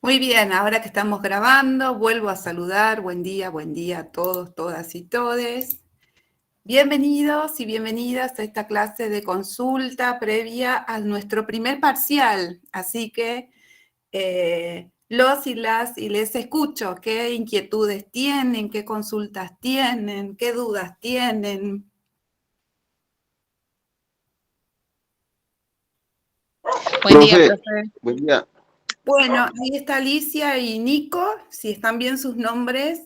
Muy bien, ahora que estamos grabando, vuelvo a saludar. Buen día a todos, todas y todes. Bienvenidos y bienvenidas a esta clase de consulta previa a nuestro primer parcial. Así que los y las y les escucho. ¿Qué inquietudes tienen? ¿Qué consultas tienen? ¿Qué dudas tienen? Buen día, Profe, profe. buen día. Bueno, ahí está Alicia y Nico, si están bien sus nombres.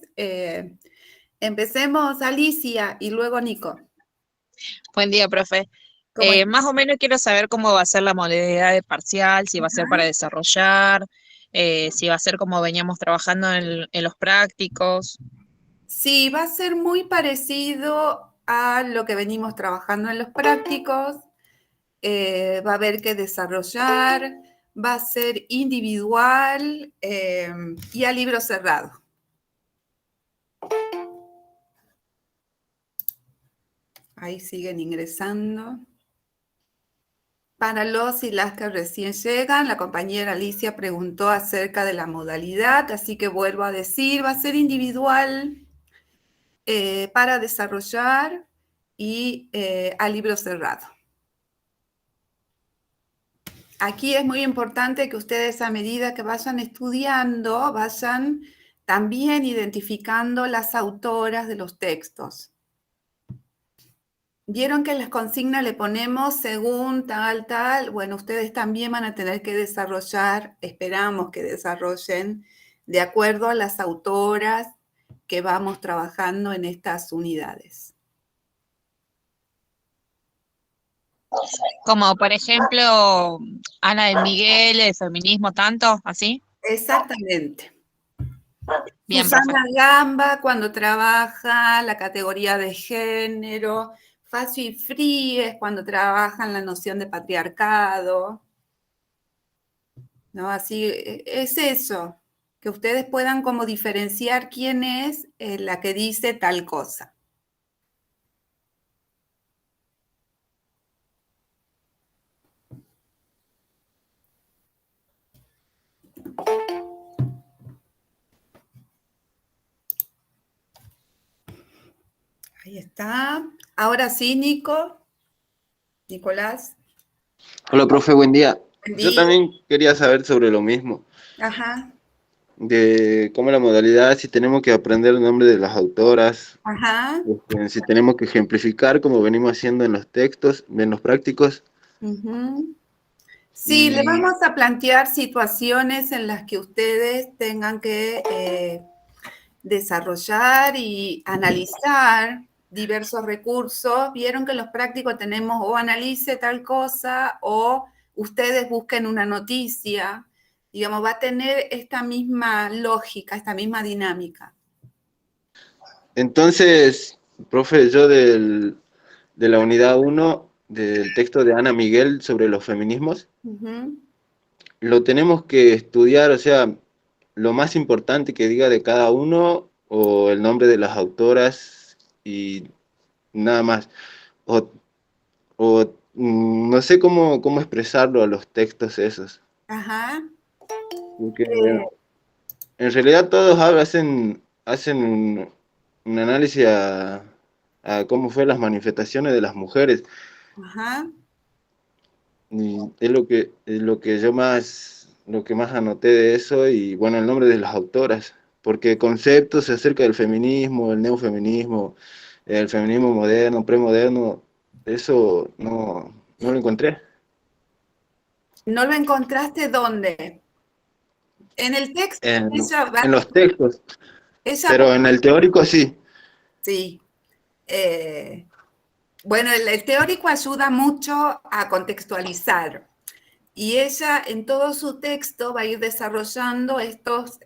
Empecemos Alicia y luego Nico. Buen día, profe. ¿Cómo están? Más o menos quiero saber cómo va a ser la modalidad de parcial, si va a ser para desarrollar, si va a ser como veníamos trabajando en los prácticos. Sí, va a ser muy parecido a lo que venimos trabajando en los prácticos. Va a haber que desarrollar, va a ser individual y a libro cerrado. Ahí siguen ingresando. Para los y las que recién llegan, la compañera Alicia preguntó acerca de la modalidad, así que vuelvo a decir, va a ser individual para desarrollar y a libro cerrado. Aquí es muy importante que ustedes, a medida que vayan estudiando, vayan también identificando las autoras de los textos. Vieron que en las consignas le ponemos según tal, tal. Bueno, ustedes también van a tener que desarrollar, esperamos que desarrollen, de acuerdo a las autoras que vamos trabajando en estas unidades. Como por ejemplo, Ana de Miguel, el feminismo, tanto, así. Exactamente. Bien, profe. Susana Gamba, cuando trabaja la categoría de género. Facio y Fríes, cuando trabajan la noción de patriarcado. ¿No? Así es eso, que ustedes puedan como diferenciar quién es la que dice tal cosa. Ahí está. Ahora sí, Nico. Nicolás. Hola, profe, buen día. Buen Yo día. también quería saber sobre lo mismo, Ajá, de cómo la modalidad, si tenemos que aprender el nombre de las autoras, ajá. si tenemos que ejemplificar como venimos haciendo en los textos, en los prácticos, Uh-huh. Sí, le y vamos a plantear situaciones en las que ustedes tengan que desarrollar y analizar diversos recursos. Vieron que en los prácticos tenemos o analice tal cosa o ustedes busquen una noticia. Digamos, va a tener esta misma lógica, esta misma dinámica. entonces, profe, de la unidad uno del texto de Ana Miguel sobre los feminismos, Uh-huh. lo tenemos que estudiar, o sea, lo más importante que diga de cada uno o el nombre de las autoras y nada más. O, no sé cómo expresarlo a los textos esos. Ajá. Porque en realidad todos hacen un análisis a cómo fue las manifestaciones de las mujeres. Ajá. Y es lo que lo que más anoté de eso, y bueno, el nombre de las autoras. Porque conceptos acerca del feminismo, el neofeminismo, el feminismo moderno, premoderno, eso no lo encontré. ¿No lo encontraste dónde? En el texto, En, ella en va, los textos, ella, pero en el teórico sí. sí. Bueno, el teórico ayuda mucho a contextualizar. Y ella en todo su texto va a ir desarrollando estos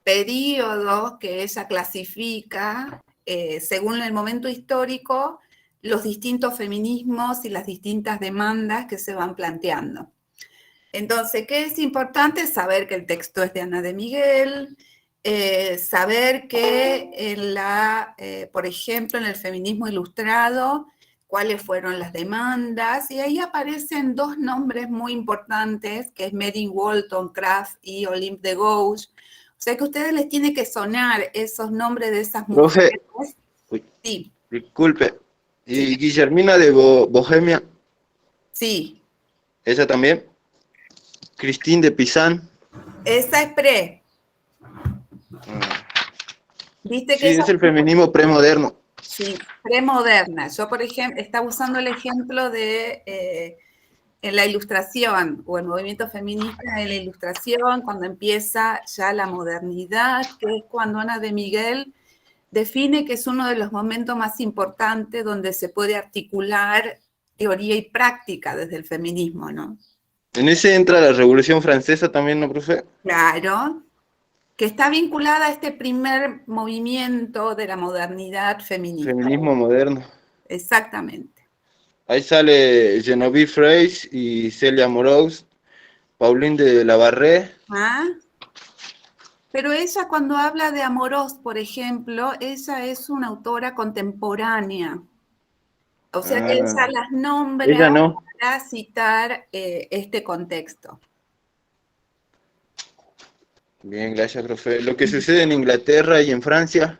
periodos que ella clasifica según el momento histórico, los distintos feminismos y las distintas demandas que se van planteando. Entonces, ¿qué es importante? Saber que el texto es de Ana de Miguel, saber que por ejemplo, en el feminismo ilustrado, cuáles fueron las demandas, y ahí aparecen dos nombres muy importantes, que es Mary Wollstonecraft y Olympe de Gouges. O sea que a ustedes les tiene que sonar esos nombres de esas mujeres. Profe, uy, Sí, disculpe. ¿Y sí, Guillermina de Bohemia? sí. ¿Esa también? Christine de Pizan. Esa es pre. Viste que Sí, esa es el feminismo premoderno. sí, premoderna. Yo, por ejemplo, estaba usando el ejemplo de en la ilustración o el movimiento feminista en la ilustración, cuando empieza ya la modernidad, que es cuando Ana de Miguel define que es uno de los momentos más importantes donde se puede articular teoría y práctica desde el feminismo, ¿no? En ese entra la Revolución Francesa también, ¿no, profe? Claro, que está vinculada a este primer movimiento de la modernidad feminista. Feminismo moderno. Exactamente. Ahí sale Genevieve Fraisse y Celia Morose, Pauline de Labarré. ¿Ah? Pero ella cuando habla de Amorós, por ejemplo, ella es una autora contemporánea. O sea que ella Ah, las nombra ella no. para citar este contexto. Bien, gracias, profe. Lo que sucede en Inglaterra y en Francia.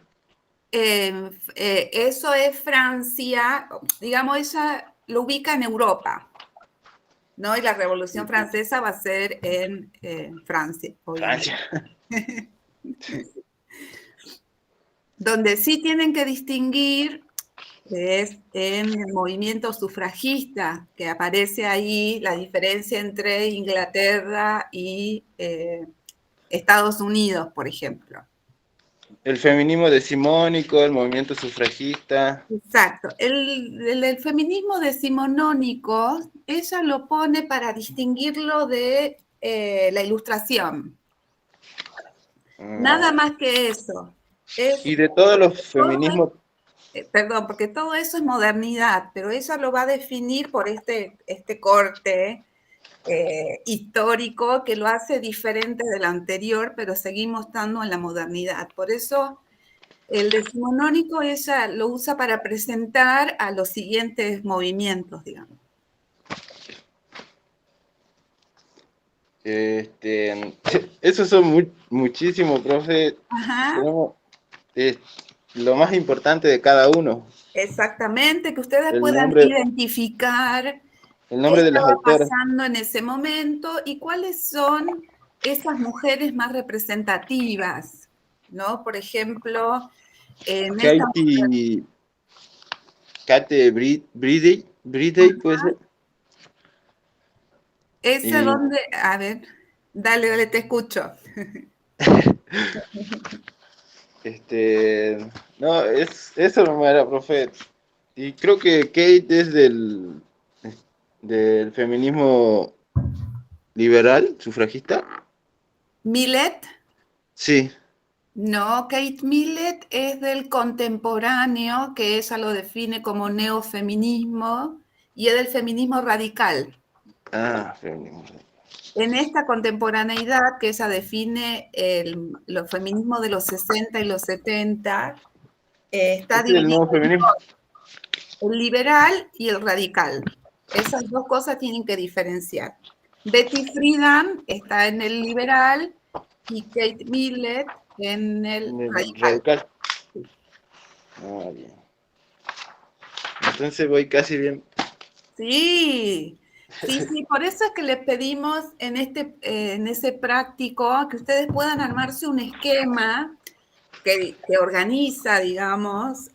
Eso es Francia, digamos, ella lo ubica en Europa, ¿no? Y la Revolución Francesa va a ser en Francia, obviamente. Francia. Donde sí tienen que distinguir es en el movimiento sufragista, que aparece ahí la diferencia entre Inglaterra y Estados Unidos, por ejemplo. El feminismo decimonónico, el movimiento sufragista. Exacto. El feminismo decimonónico, ella lo pone para distinguirlo de la ilustración. Nada más que eso. Y de todos los Todo feminismos. perdón, porque todo eso es modernidad, pero ella lo va a definir por este corte histórico que lo hace diferente del anterior, pero seguimos estando en la modernidad. Por eso el decimonónico ella lo usa para presentar a los siguientes movimientos, digamos. Esos son muchísimos, profe. Ajá, Tenemos lo más importante de cada uno. exactamente, que ustedes El puedan nombre, identificar el qué nombre de las estaba autoras. pasando en ese momento y cuáles son esas mujeres más representativas, ¿no? Por ejemplo, en esta Katie, Kate Bridey, puede ser. esa Y donde, a ver, dale, te escucho. no, eso no era, profe. Y creo que Kate es del feminismo liberal, sufragista. Millet, Sí. no, Kate Millett es del contemporáneo, que ella lo define como neofeminismo, y es del feminismo radical. Ah, feminismo. En esta contemporaneidad que ella define los feminismos de los 60 y los 70, está Este es el dividido nuevo feminismo. en el liberal y el radical. Esas dos cosas tienen que diferenciar. Betty Friedan está en el liberal y Kate Millett en el En el radical. radical. Ah, bien. Entonces voy casi bien. Sí, sí, sí, por eso es que les pedimos en ese práctico que ustedes puedan armarse un esquema que organiza, digamos,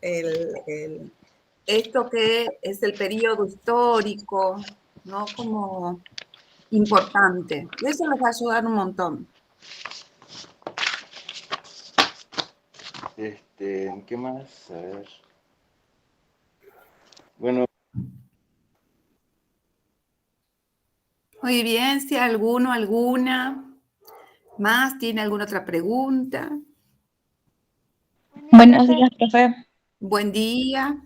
esto que es el periodo histórico, ¿no? Como importante. Eso les va a ayudar un montón. ¿Qué más? A ver. Bueno, Muy bien, si alguno, alguna más tiene alguna otra pregunta. Buenos días, profe. Buen día. buenos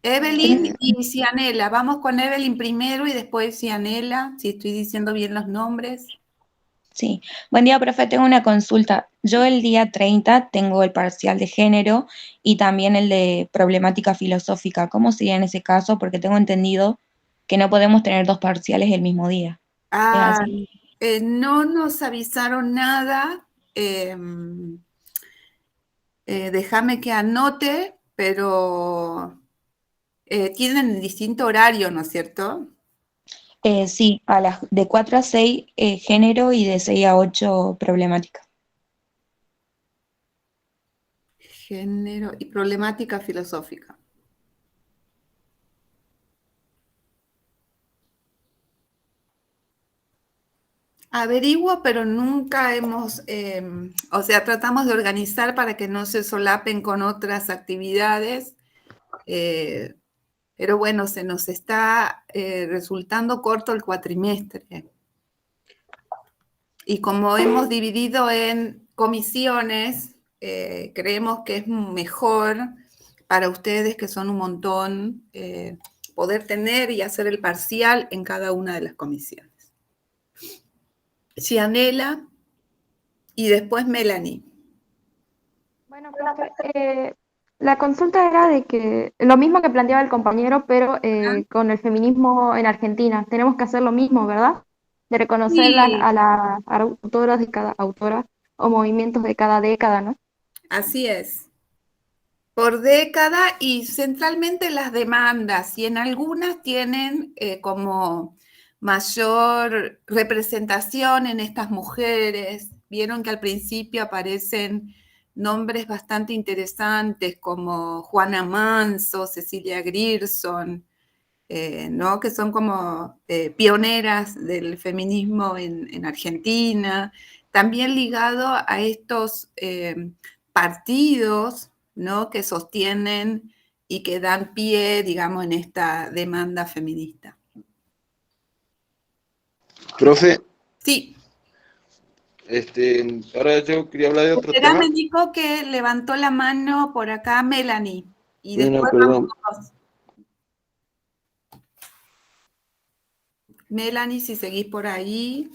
Evelyn días. y Cianela. Vamos con Evelyn primero y después Cianela, si estoy diciendo bien los nombres. Sí. Buen día, profe. Tengo una consulta. Yo el día 30 tengo el parcial de género y también el de problemática filosófica. ¿Cómo sería en ese caso? Porque tengo entendido que no podemos tener dos parciales el mismo día. ¿Es Ah, así? no nos avisaron nada. Déjame que anote, pero tienen distinto horario, ¿no es cierto? Sí, de 4 a 6 género y de 6 a 8 problemática. Género y problemática filosófica. Averiguo, pero nunca hemos, o sea, tratamos de organizar para que no se solapen con otras actividades, pero bueno, se nos está resultando corto el cuatrimestre. Y como hemos dividido en comisiones, creemos que es mejor para ustedes, que son un montón, poder tener y hacer el parcial en cada una de las comisiones. Gianela y después Melanie. Bueno, profe, la consulta era de que lo mismo que planteaba el compañero, pero con el feminismo en Argentina. Tenemos que hacer lo mismo, ¿verdad? De reconocer Sí, a las autoras de cada autora o movimientos de cada década, ¿no? así es. Por década y centralmente las demandas, y en algunas tienen como mayor representación en estas mujeres. Vieron que al principio aparecen nombres bastante interesantes como Juana Manso, Cecilia Grierson, ¿no? Que son como pioneras del feminismo en Argentina, también ligado a estos partidos, ¿no? Que sostienen y que dan pie, digamos, en esta demanda feminista. Profe, Sí. ahora yo quería hablar de otro tema. Espérame, Nico, que levantó la mano por acá Melanie. Y Bueno, después vamos perdón. todos. Melanie, si seguís por ahí.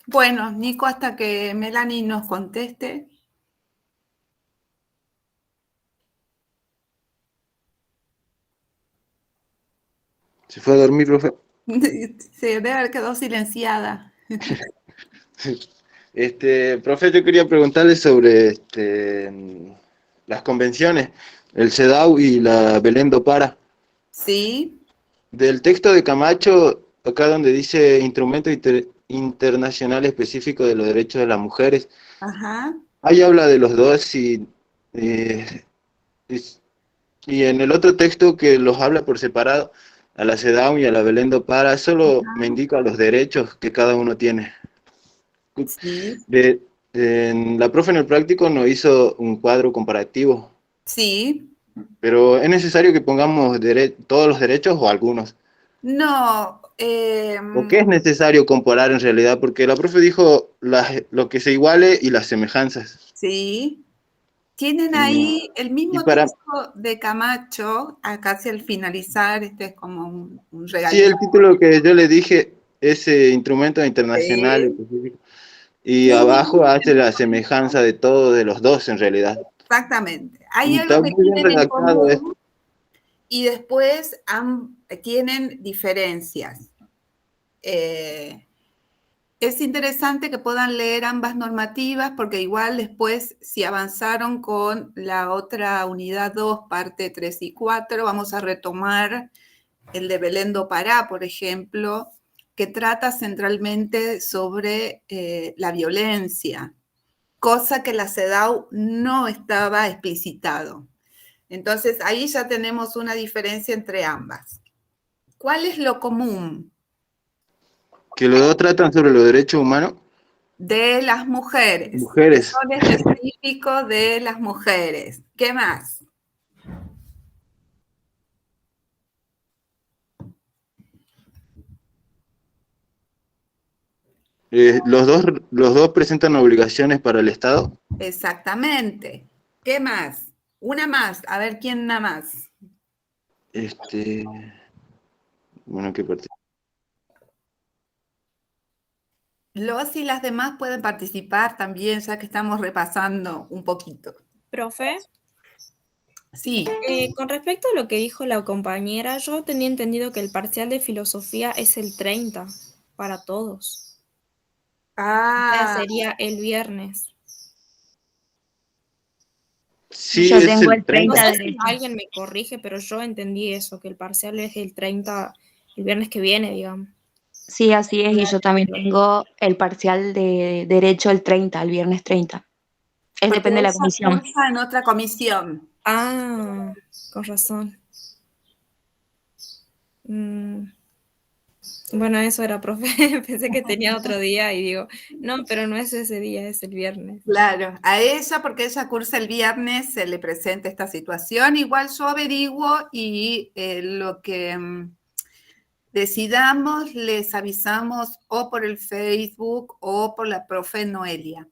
Bueno, Nico, hasta que Melanie nos conteste. ¿Se fue a dormir, profe? Se debe haber quedado silenciada. Profe, yo quería preguntarle sobre las convenciones, el CEDAW y la Belén do Pará. Sí, Del texto de Camacho, acá donde dice instrumento internacional específico de los derechos de las mujeres, ajá. ahí habla de los dos eh, y, y en el otro texto que los habla por separado, a la CEDAW y a la Belén do Pará, solo me indica los derechos que cada uno tiene. Sí, La profe en el práctico nos hizo un cuadro comparativo, sí. pero ¿es necesario que pongamos todos los derechos o algunos? No, ¿O qué es necesario comparar en realidad? Porque la profe dijo lo que se iguale y las semejanzas. sí. Tienen Y, ahí el y mismo para, texto de Camacho, acá hacia el finalizar, este es como un sí, regalito. el título que yo le dije es instrumento internacional Sí, específico. Y abajo sí, hace la semejanza de todo, de los dos en realidad. exactamente. Hay Y algo está que muy bien tienen en redactado esto. común y después tienen diferencias. Es interesante que puedan leer ambas normativas porque igual después, si avanzaron con la otra unidad 2, parte 3 y 4, vamos a retomar el de Belén do Pará, por ejemplo, que trata centralmente sobre la violencia, cosa que la CEDAW no estaba explicitado. Entonces, ahí ya tenemos una diferencia entre ambas. ¿Cuál es lo común? Que los dos tratan sobre los derechos humanos. De las mujeres, que Mujeres. son específicos de las mujeres. ¿Qué más? Los dos presentan obligaciones para el Estado. Exactamente. ¿Qué más? Una más, a ver quién nada más. Bueno, ¿qué parte? Los y las demás pueden participar también, ya que estamos repasando un poquito. Profe, Sí, con respecto a lo que dijo la compañera, yo tenía entendido que el parcial de filosofía es el 30 para todos. O sea, sería el viernes. Sí, Yo es tengo el el 30. No 30 sé si derecho. alguien me corrige, pero yo entendí eso, que el parcial es el 30, el viernes que viene, digamos. Sí, así es, y yo también tengo el parcial de derecho el 30, el viernes 30. porque Depende de la ella comisión. cursa en otra comisión. Ah, con razón. Mm, Bueno, eso era, profe. Pensé que tenía otro día y digo, no, pero no es ese día, es el viernes. Claro, a ella, porque ella cursa el viernes, se le presenta esta situación. Igual yo averiguo y lo que decidamos les avisamos o por el Facebook o por la profe Noelia.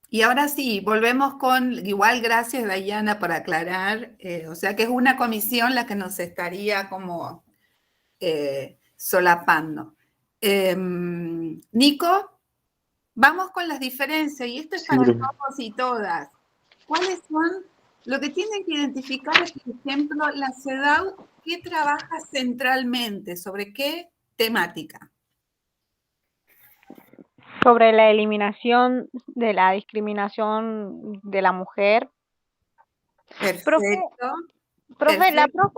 Y ahora sí, volvemos con, igual gracias Dayana por aclarar, o sea que es una comisión la que nos estaría como solapando. Nico, vamos con las diferencias, y esto es Sí, para profe. todos y todas. ¿Cuáles son? Lo que tienen que identificar es, por ejemplo, la CEDAW, ¿qué trabaja centralmente? ¿Sobre qué temática? Sobre la eliminación de la discriminación de la mujer. Profe, Perfecto. profe, Perfecto.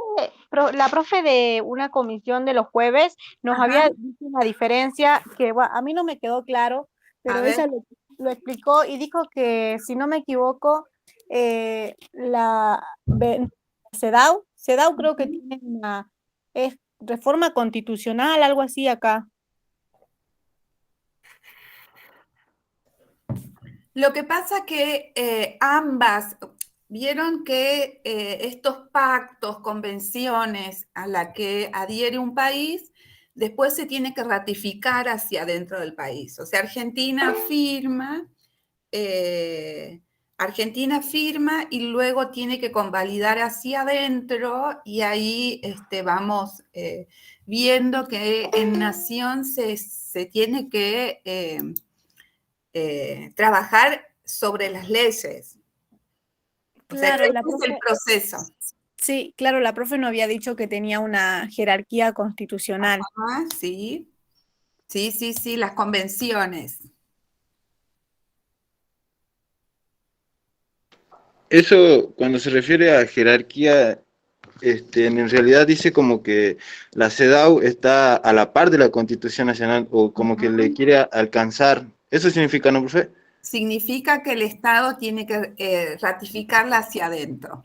la profe de una comisión de los jueves nos Ajá. había dicho una diferencia que a mí no me quedó claro, A pero ver. ella lo explicó y dijo que, si no me equivoco, la CEDAW creo que tiene es reforma constitucional, algo así acá. Lo que pasa que ambas vieron que estos pactos, convenciones a la que adhiere un país, después se tiene que ratificar hacia adentro del país. O sea, Argentina firma y luego tiene que convalidar hacia adentro, y ahí vamos viendo que en Nación se tiene que trabajar sobre las leyes. O sea, Claro, ese la es el profe, proceso. sí, claro, la profe no había dicho que tenía una jerarquía constitucional. Ah, sí, sí, sí, sí, las convenciones. Eso, cuando se refiere a jerarquía, en realidad dice como que la CEDAW está a la par de la Constitución Nacional, o como que le quiere alcanzar. ¿Eso significa, no, profe? Significa que el Estado tiene que ratificarla hacia adentro.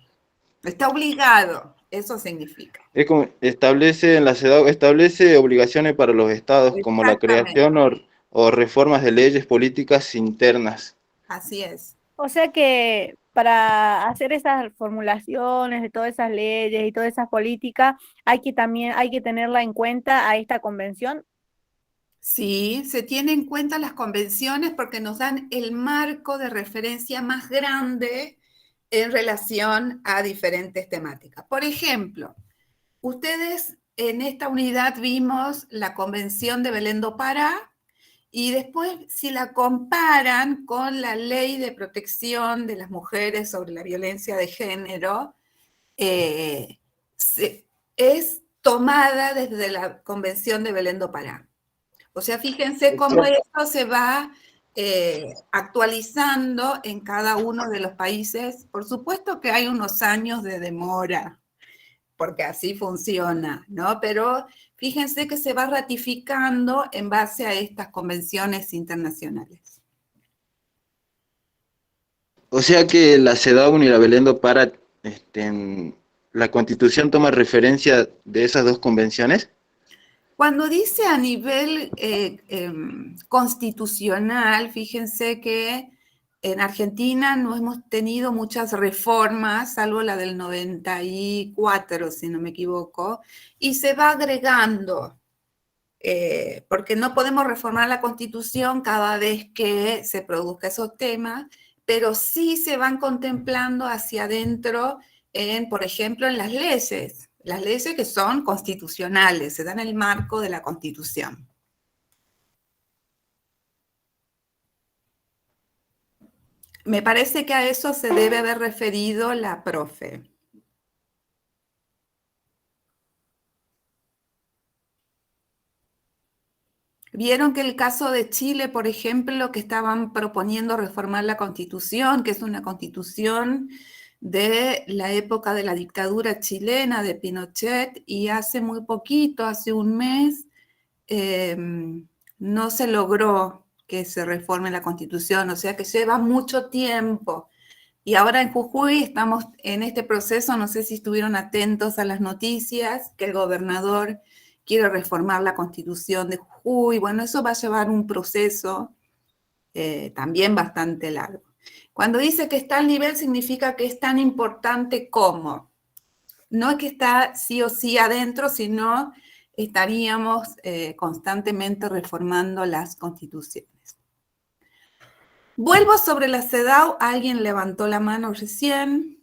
Está obligado, eso significa. Es como la CEDAW establece obligaciones para los estados, como la Exactamente, creación o reformas de leyes políticas internas. así es. O sea que para hacer esas formulaciones de todas esas leyes y todas esas políticas, hay que tenerla en cuenta a esta convención. Sí, se tienen en cuenta las convenciones porque nos dan el marco de referencia más grande en relación a diferentes temáticas. Por ejemplo, ustedes en esta unidad vimos la Convención de Belén do Pará, y después si la comparan con la Ley de Protección de las Mujeres sobre la Violencia de Género, es tomada desde la Convención de Belén do Pará. O sea, fíjense cómo esto se va actualizando en cada uno de los países. Por supuesto que hay unos años de demora, porque así funciona, ¿no? Pero fíjense que se va ratificando en base a estas convenciones internacionales. O sea que la CEDAW y la Belén do Pará, la Constitución toma referencia de esas dos convenciones. Cuando dice a nivel constitucional, fíjense que en Argentina no hemos tenido muchas reformas, salvo la del 94, si no me equivoco, y se va agregando, porque no podemos reformar la Constitución cada vez que se produzca esos temas, pero sí se van contemplando hacia adentro, por ejemplo, en las leyes que son constitucionales, se dan el marco de la Constitución. Me parece que a eso se debe haber referido la profe. Vieron que el caso de Chile, por ejemplo, que estaban proponiendo reformar la Constitución, que es una Constitución de la época de la dictadura chilena, de Pinochet, y hace muy poquito, hace un mes, no se logró que se reforme la Constitución, o sea que lleva mucho tiempo. Y ahora en Jujuy estamos en este proceso, no sé si estuvieron atentos a las noticias, que el gobernador quiere reformar la Constitución de Jujuy. Bueno, eso va a llevar un proceso también bastante largo. Cuando dice que está al nivel, significa que es tan importante como. No es que está sí o sí adentro, sino estaríamos constantemente reformando las constituciones. Vuelvo sobre la CEDAW, alguien levantó la mano recién.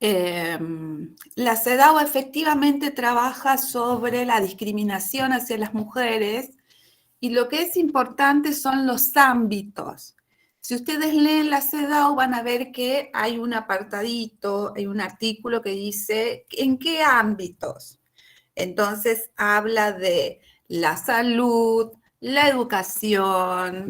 La CEDAW efectivamente trabaja sobre la discriminación hacia las mujeres y lo que es importante son los ámbitos. Si ustedes leen la CEDAW van a ver que hay un apartadito, hay un artículo que dice ¿en qué ámbitos? Entonces habla de la salud, la educación,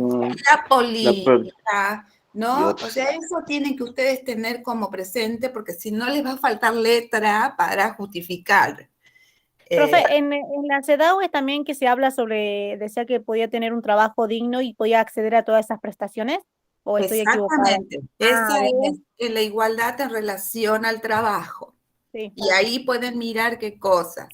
la política, ¿no? O sea, eso tienen que ustedes tener como presente porque si no les va a faltar letra para justificar. Profe, en la CEDAW es también que se habla sobre, decía que podía tener un trabajo digno y podía acceder a todas esas prestaciones, ¿o estoy equivocada? Exactamente. Esa es la igualdad en relación al trabajo. Sí. Y ahí pueden mirar qué cosas.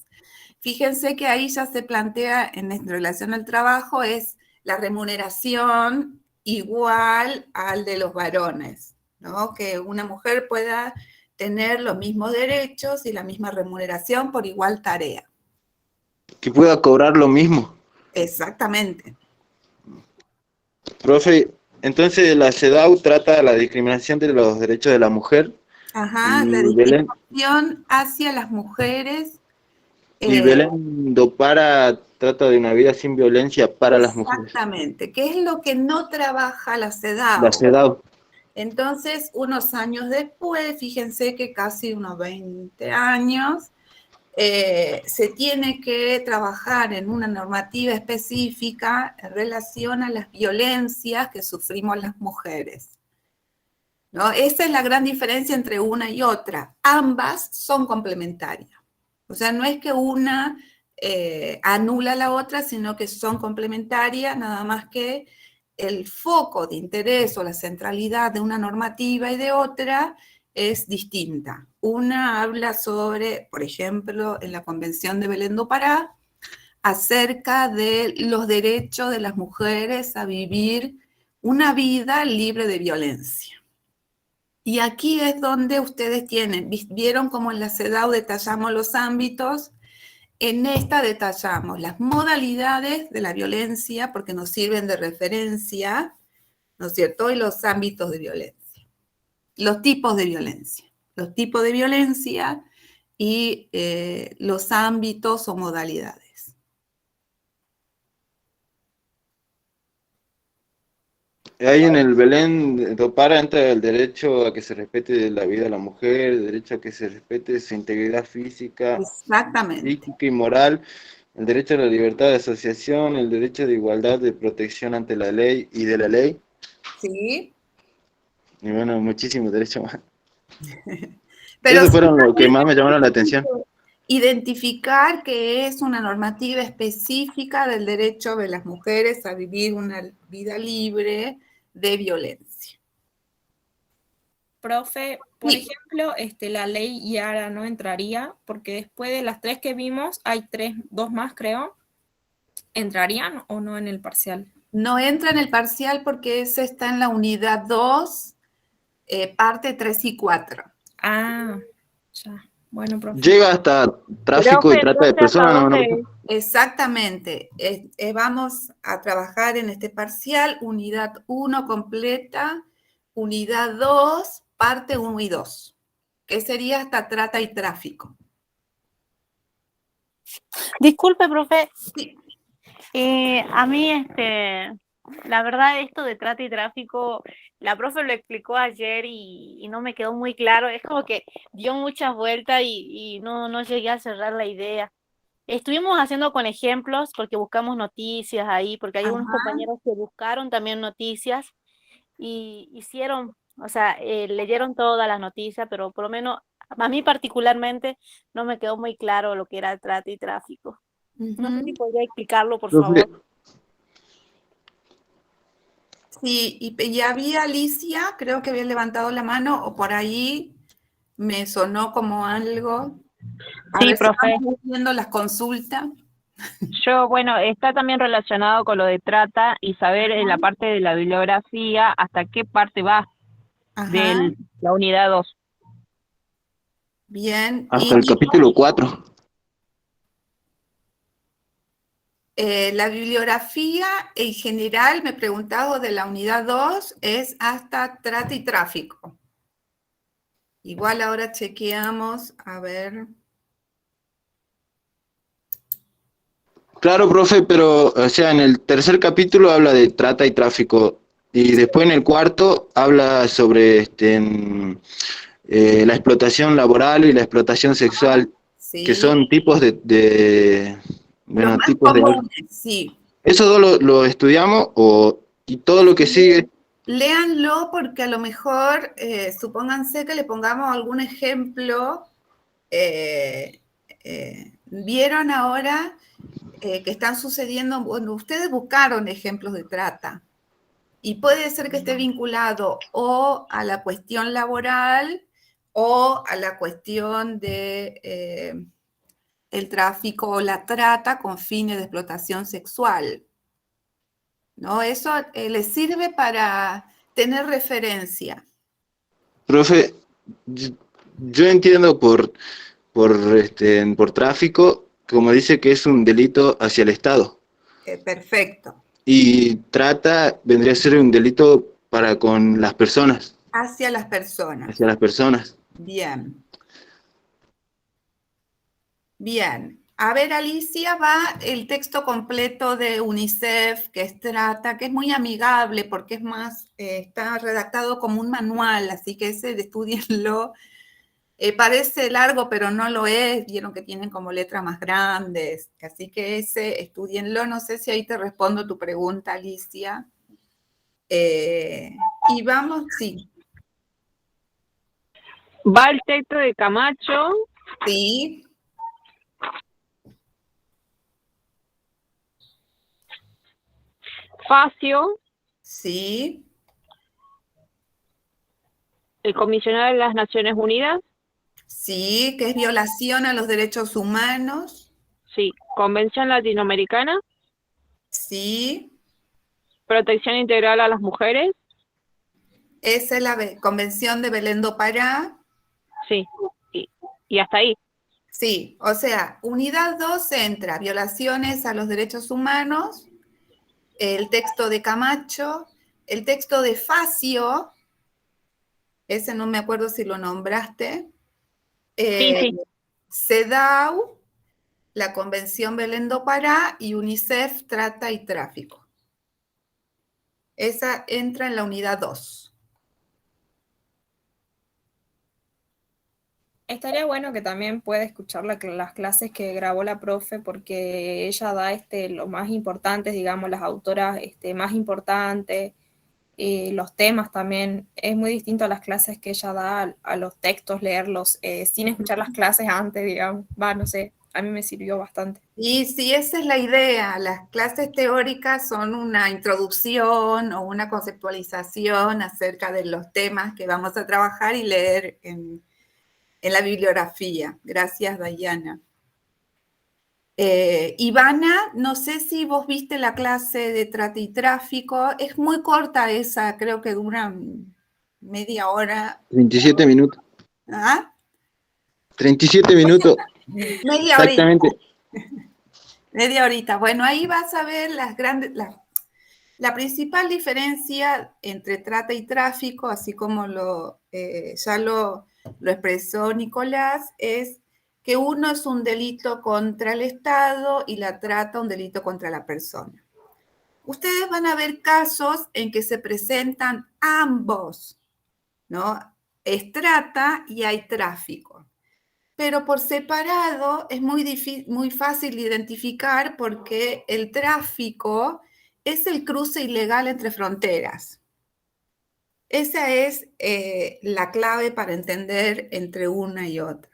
Fíjense que ahí ya se plantea en relación al trabajo es la remuneración igual al de los varones, ¿no? Que una mujer pueda tener los mismos derechos y la misma remuneración por igual tarea. Que pueda cobrar lo mismo. Exactamente. Profe, entonces la CEDAW trata la discriminación de los derechos de la mujer. Ajá, la discriminación hacia las mujeres. Y Belén do Pará trata de una vida sin violencia para las mujeres. Exactamente, que es lo que no trabaja la CEDAW. La CEDAW. Entonces, unos años después, fíjense que casi unos 20 años, se tiene que trabajar en una normativa específica en relación a las violencias que sufrimos las mujeres, ¿no? Esa es la gran diferencia entre una y otra. Ambas son complementarias. O sea, no es que una anula a la otra, sino que son complementarias, nada más que el foco de interés o la centralidad de una normativa y de otra es distinta. Una habla sobre, por ejemplo, en la Convención de Belén do Pará, acerca de los derechos de las mujeres a vivir una vida libre de violencia. Y aquí es donde ustedes vieron cómo en la CEDAW detallamos los ámbitos, en esta detallamos las modalidades de la violencia porque nos sirven de referencia, ¿no es cierto? Y los ámbitos de violencia, los tipos de violencia y los ámbitos o modalidades. Ahí en el Belén do Pará entra el derecho a que se respete la vida de la mujer, el derecho a que se respete su integridad física, psíquica y moral, el derecho a la libertad de asociación, el derecho de igualdad de protección ante la ley y de la ley. Sí. Y bueno, muchísimos derechos más. Pero esos fueron los que más me llamaron la atención. Identificar que es una normativa específica del derecho de las mujeres a vivir una vida libre de violencia. Profe, por ejemplo, la ley Yara no entraría, porque después de las 3 que vimos, hay 2 más, creo. ¿Entrarían o no en el parcial? No entra en el parcial porque ese está en la unidad 2, parte 3 y 4. Ah, ya. Bueno, profe. Llega hasta tráfico y trata de personas. ¿No? Exactamente. Vamos a trabajar en este parcial, unidad 1 completa, unidad 2, parte 1 y 2, que sería hasta trata y tráfico. Disculpe, profe. Sí. A mí, la verdad, esto de trata y tráfico, la profe lo explicó ayer y no me quedó muy claro. Es como que dio muchas vueltas y no llegué a cerrar la idea. Estuvimos haciendo con ejemplos porque buscamos noticias ahí, porque hay unos compañeros que buscaron también noticias y hicieron, o sea, leyeron todas las noticias, pero por lo menos a mí particularmente no me quedó muy claro lo que era trata y tráfico. No sé si podría explicarlo, por favor. Sí, y había Alicia, creo que había levantado la mano, o por ahí me sonó como algo. Sí, profe. Estamos viendo las consultas. Yo, bueno, está también relacionado con lo de trata y saber en la parte de la bibliografía hasta qué parte va de la unidad 2. Bien. Hasta el capítulo 4. La bibliografía en general, me preguntaba de la unidad 2, es hasta trata y tráfico. Igual ahora chequeamos, a ver. Claro, profe, pero, o sea, en el tercer capítulo habla de trata y tráfico, y después en el cuarto habla sobre la explotación laboral y la explotación sexual, Sí. que son tipos Los más comunes, sí. ¿Esos dos lo estudiamos y todo lo que sigue? Léanlo porque a lo mejor, supónganse que le pongamos algún ejemplo. Vieron ahora que están sucediendo, bueno, ustedes buscaron ejemplos de trata y puede ser que esté vinculado o a la cuestión laboral o a la cuestión de el tráfico o la trata con fines de explotación sexual, ¿no? Eso les sirve para tener referencia. Profe, yo entiendo por tráfico, como dice que es un delito hacia el Estado. Perfecto. Y trata vendría a ser un delito para con las personas. Hacia las personas. Hacia las personas. Bien. Bien. A ver, Alicia, va el texto completo de UNICEF, que es trata, que es muy amigable porque es más, está redactado como un manual, así que ese estudienlo. Parece largo, pero no lo es. Vieron que tienen como letras más grandes, así que ese estudienlo. No sé si ahí te respondo tu pregunta, Alicia. Y vamos, sí. Va el texto de Camacho. Sí. Facio. Sí. El comisionado de las Naciones Unidas. Sí, que es violación a los derechos humanos. Sí. Convención Latinoamericana. Sí. Protección integral a las mujeres. Esa es la Convención de Belén do Pará. Sí. Y hasta ahí. Sí, o sea, unidad 2 entra violaciones a los derechos humanos, el texto de Camacho, el texto de Facio, ese no me acuerdo si lo nombraste, Sí. CEDAW, la Convención Belén do Pará y UNICEF, Trata y Tráfico. Esa entra en la unidad 2. Estaría bueno que también pueda escuchar las clases que grabó la profe, porque ella da lo más importante, digamos, las autoras más importantes, los temas también. Es muy distinto a las clases que ella da, a los textos, leerlos, sin escuchar las clases antes, digamos. No sé, a mí me sirvió bastante. Y sí, esa es la idea. Las clases teóricas son una introducción o una conceptualización acerca de los temas que vamos a trabajar y leer en la bibliografía. Gracias, Dayana. Ivana, no sé si vos viste la clase de trata y tráfico. Es muy corta esa, creo que dura media hora. 27 minutos. ¿Ah? 37 minutos. Media Exactamente. horita. Media horita. Bueno, ahí vas a ver las grandes, La principal diferencia entre trata y tráfico, así como ya lo expresó Nicolás, es que uno es un delito contra el Estado y la trata un delito contra la persona. Ustedes van a ver casos en que se presentan ambos, ¿no? Es trata y hay tráfico. Pero por separado es muy fácil identificar porque el tráfico es el cruce ilegal entre fronteras. Esa es la clave para entender entre una y otra.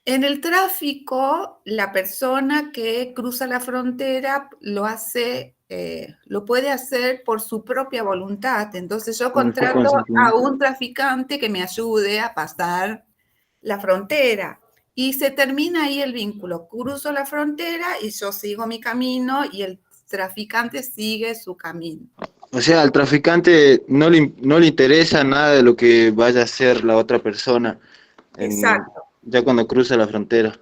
En el tráfico, la persona que cruza la frontera lo puede hacer por su propia voluntad. Entonces yo contrato a un traficante que me ayude a pasar la frontera. Y se termina ahí el vínculo. Cruzo la frontera y yo sigo mi camino y el traficante sigue su camino. O sea, al traficante no le interesa nada de lo que vaya a hacer la otra persona. Exacto. Ya cuando cruza la frontera.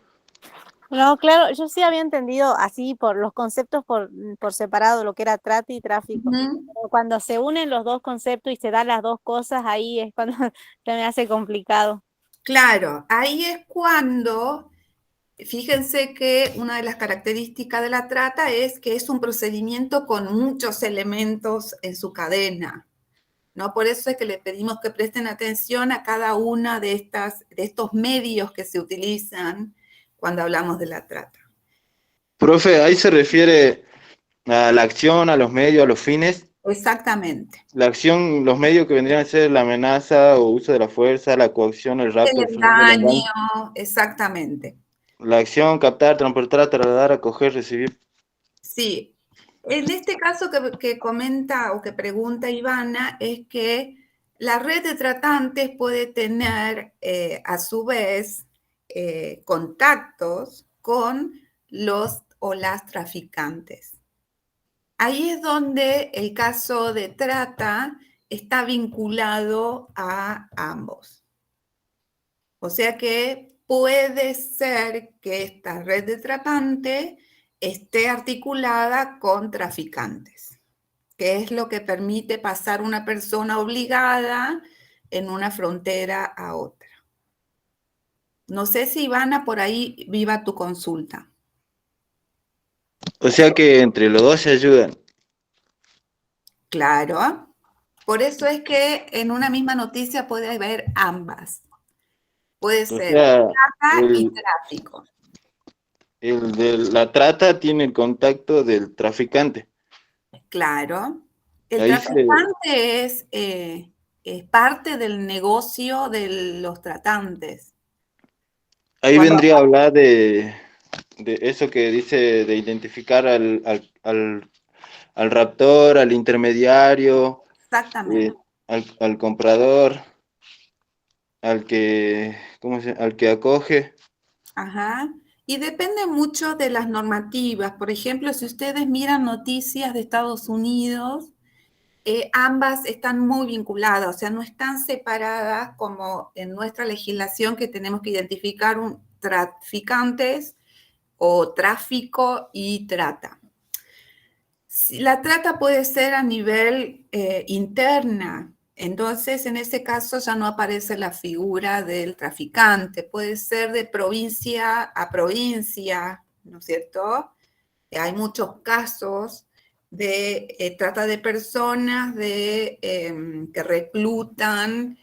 No, claro, yo sí había entendido así por los conceptos por separado, lo que era trata y tráfico. Pero cuando se unen los dos conceptos y se dan las dos cosas, ahí es cuando se me hace complicado. Claro, ahí es cuando, fíjense que una de las características de la trata es que es un procedimiento con muchos elementos en su cadena, ¿no? Por eso es que les pedimos que presten atención a cada una de estos medios que se utilizan cuando hablamos de la trata. Profe, ahí se refiere a la acción, a los medios, a los fines. Exactamente. La acción, los medios que vendrían a ser la amenaza o uso de la fuerza, la coacción, el rapto, El engaño, exactamente. La acción, captar, transportar, trasladar, acoger, recibir. Sí. En este caso que comenta o que pregunta Ivana es que la red de tratantes puede tener a su vez contactos con los o las traficantes. Ahí es donde el caso de trata está vinculado a ambos. O sea que puede ser que esta red de tratante esté articulada con traficantes, que es lo que permite pasar una persona obligada en una frontera a otra. No sé si Ivana por ahí viva tu consulta. O sea que entre los dos se ayudan. Claro. Por eso es que en una misma noticia puede haber ambas. Puede ser trata y tráfico. El de la trata tiene el contacto del traficante. Claro. El traficante es parte del negocio de los tratantes. Ahí vendría a hablar de eso que dice de identificar al raptor, al intermediario, exactamente, al comprador, al que acoge. Ajá. Y depende mucho de las normativas. Por ejemplo, si ustedes miran noticias de Estados Unidos, ambas están muy vinculadas, o sea, no están separadas como en nuestra legislación que tenemos que identificar traficantes o tráfico y trata. La trata puede ser a nivel interna, entonces en ese caso ya no aparece la figura del traficante, puede ser de provincia a provincia, ¿no es cierto? Hay muchos casos de trata de personas que reclutan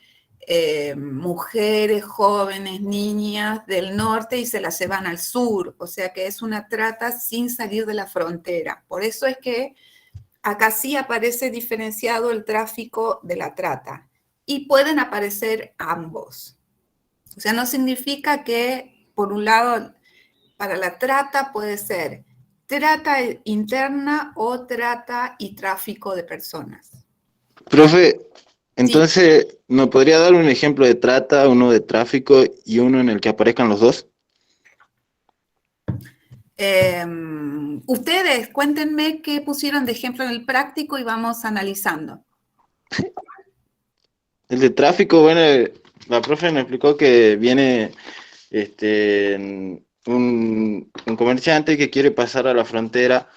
mujeres, jóvenes, niñas del norte y se las llevan al sur, o sea que es una trata sin salir de la frontera. Por eso es que acá sí aparece diferenciado el tráfico de la trata y pueden aparecer ambos. O sea, no significa que, por un lado, para la trata puede ser trata interna o trata y tráfico de personas. Profe, entonces, sí, ¿nos podría dar un ejemplo de trata, uno de tráfico y uno en el que aparezcan los dos? Ustedes, cuéntenme qué pusieron de ejemplo en el práctico y vamos analizando. El de tráfico, bueno, la profe me explicó que viene un comerciante que quiere pasar a la frontera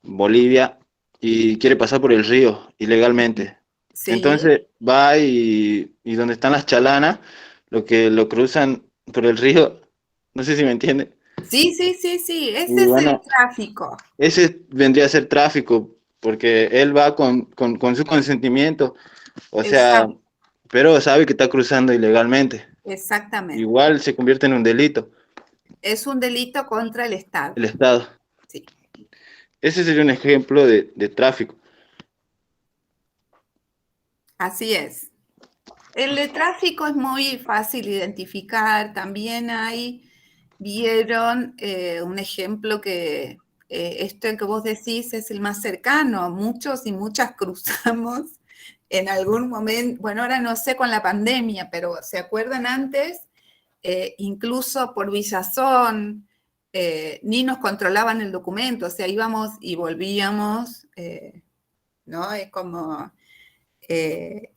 Bolivia y quiere pasar por el río ilegalmente. Sí, Entonces va y donde están las chalanas, lo cruzan por el río, no sé si me entiende. sí, sí, sí, sí, ese Y es el bueno, tráfico. ese vendría a ser tráfico, porque él va con su consentimiento, o sea, Exacto, pero sabe que está cruzando ilegalmente. exactamente. Igual se convierte en un delito, Es un delito contra el el Estado. Estado. Sí, Ese sería un ejemplo de tráfico. así es. El de tráfico es muy fácil identificar. También vieron un ejemplo que esto que vos decís es el más cercano. Muchos y muchas cruzamos en algún momento, bueno, ahora no sé con la pandemia, pero ¿se acuerdan antes? Incluso por Villazón, ni nos controlaban el documento, o sea, íbamos y volvíamos, ¿no? Es como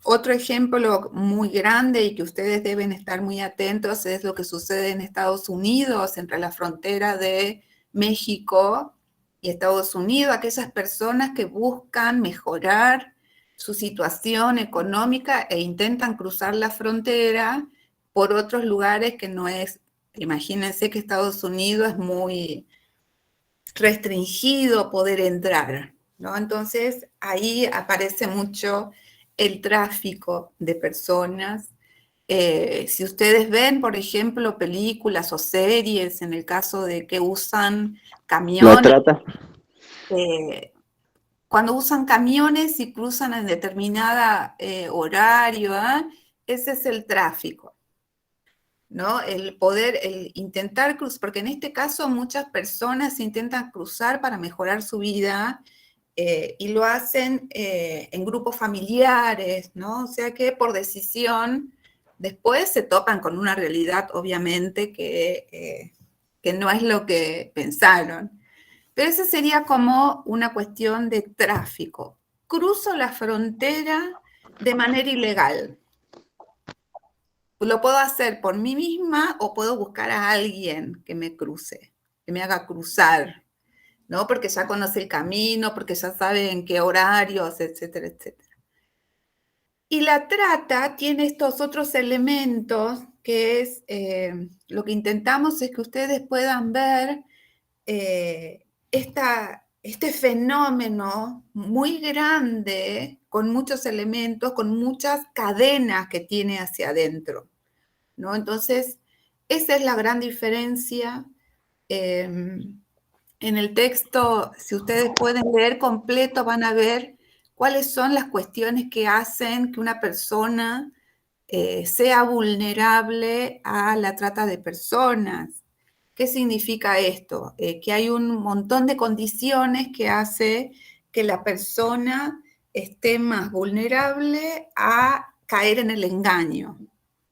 otro ejemplo muy grande y que ustedes deben estar muy atentos es lo que sucede en Estados Unidos, entre la frontera de México y Estados Unidos, aquellas personas que buscan mejorar su situación económica e intentan cruzar la frontera por otros lugares que no es, imagínense que Estados Unidos es muy restringido poder entrar, ¿no? Entonces ahí aparece mucho el tráfico de personas. Si ustedes ven, por ejemplo, películas o series, en el caso de que usan La camiones, trata. cuando usan camiones y cruzan en determinada horario, ese es el tráfico, ¿no? El poder, el intentar cruzar, porque en este caso muchas personas intentan cruzar para mejorar su vida y lo hacen en grupos familiares, ¿no? O sea que por decisión después se topan con una realidad, obviamente, que no es lo que pensaron. Pero esa sería como una cuestión de tráfico. Cruzo la frontera de manera ilegal. Lo puedo hacer por mí misma o puedo buscar a alguien que me cruce, que me haga cruzar, ¿no? Porque ya conoce el camino, porque ya sabe en qué horarios, etcétera, etcétera. Y la trata tiene estos otros elementos que es, lo que intentamos es que ustedes puedan ver este fenómeno muy grande, con muchos elementos, con muchas cadenas que tiene hacia adentro, ¿no? Entonces, esa es la gran diferencia. En el texto, si ustedes pueden leer completo, van a ver cuáles son las cuestiones que hacen que una persona sea vulnerable a la trata de personas. ¿Qué significa esto? Que hay un montón de condiciones que hace que la persona esté más vulnerable a caer en el engaño,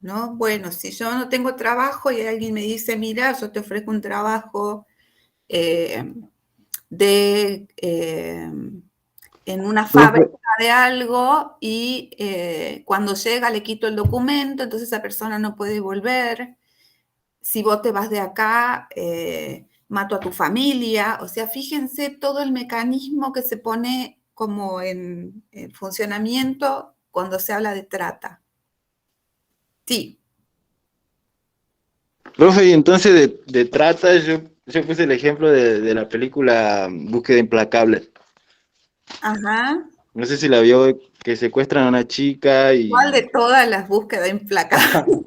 ¿no? Bueno, si yo no tengo trabajo y alguien me dice, mira, yo te ofrezco un trabajo en una fábrica de algo y cuando llega le quito el documento, entonces esa persona no puede volver. Si vos te vas de acá, mato a tu familia. O sea, fíjense todo el mecanismo que se pone como en funcionamiento cuando se habla de trata. Sí. Profe, y entonces de trata, yo puse el ejemplo de la película Búsqueda Implacable. Ajá. No sé si la vio, que secuestran a una chica ¿Cuál de y todas las búsquedas implacables?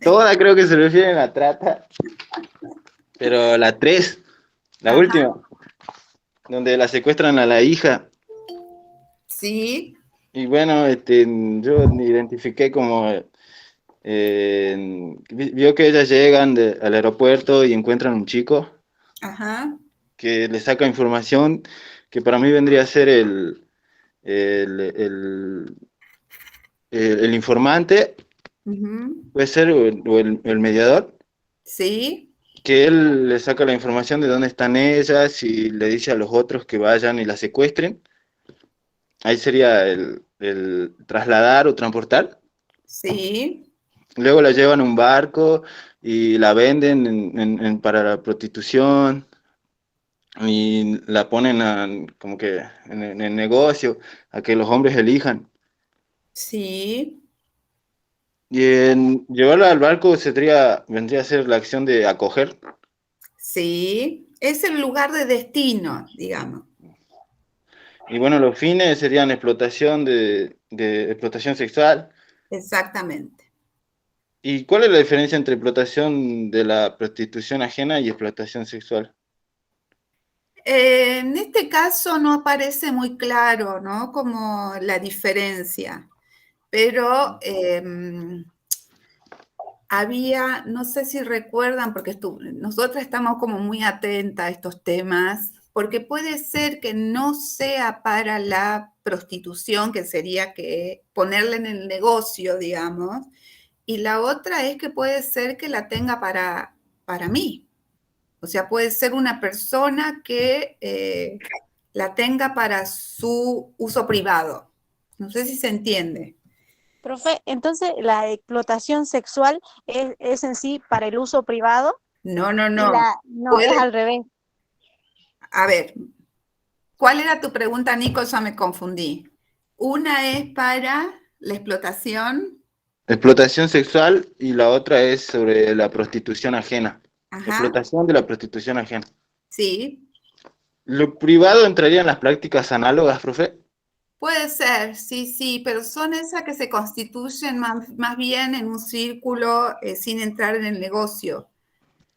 todas creo que se refieren a trata, pero la 3, la Ajá. última, donde la secuestran a la hija. Sí. Y bueno, yo identifiqué como, vio que ellas llegan al aeropuerto y encuentran un chico Ajá. que le saca información que para mí vendría a ser el, el informante, Uh-huh. puede ser, o el mediador, Sí. que él le saca la información de dónde están ellas y le dice a los otros que vayan y la secuestren. Ahí sería el trasladar o transportar. Sí. Luego la llevan a un barco y la venden para la prostitución. y la ponen como que en el negocio, a que los hombres elijan. Sí, Y en llevarla al barco vendría a ser la acción de acoger. sí. Es el lugar de destino, digamos. Y bueno, los fines serían explotación de explotación sexual. Exactamente. ¿Y cuál es la diferencia entre explotación de la prostitución ajena y explotación sexual? En este caso no aparece muy claro, ¿no? Como la diferencia, pero había, no sé si recuerdan, porque nosotras estamos como muy atentas a estos temas, porque puede ser que no sea para la prostitución, que sería que ponerla en el negocio, digamos, y la otra es que puede ser que la tenga para mí. O sea, puede ser una persona que la tenga para su uso privado. No sé si se entiende. Profe, entonces la explotación sexual es en sí para el uso privado No, no, y no. no, es Puede, al revés. a ver, ¿cuál era tu pregunta, Nico? Ya me confundí. Una es para la explotación. Explotación sexual y la otra es sobre la prostitución ajena. Ajá, Explotación de la prostitución ajena. sí. ¿Lo privado entraría en las prácticas análogas, profe? Puede ser, sí, sí, pero son esas que se constituyen más bien en un círculo sin entrar en el negocio.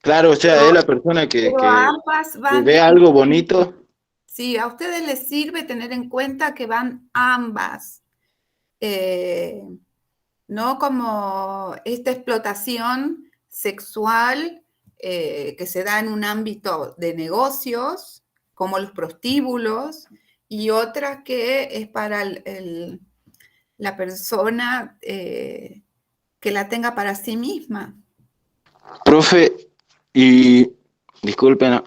Claro, o sea, Pero, es la persona pero ambas que van, ve algo bonito. sí, a ustedes les sirve tener en cuenta que van ambas, eh, ¿no? Como esta explotación sexual que se da en un ámbito de negocios, como los prostíbulos, y otra que es para la persona que la tenga para sí misma. Profe, y disculpen, ¿no?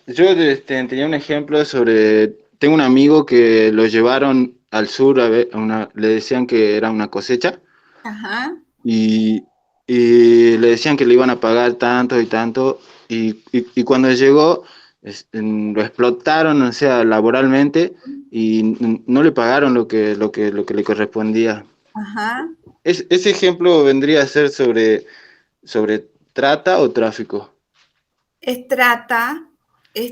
Yo tenía un ejemplo sobre, tengo un amigo que lo llevaron al sur, le decían que era una cosecha, Ajá, y, y le decían que le iban a pagar tanto y tanto, y cuando llegó lo explotaron, o sea, laboralmente, y no le pagaron lo que le correspondía. ajá. Ese ejemplo vendría a ser sobre trata o tráfico. Es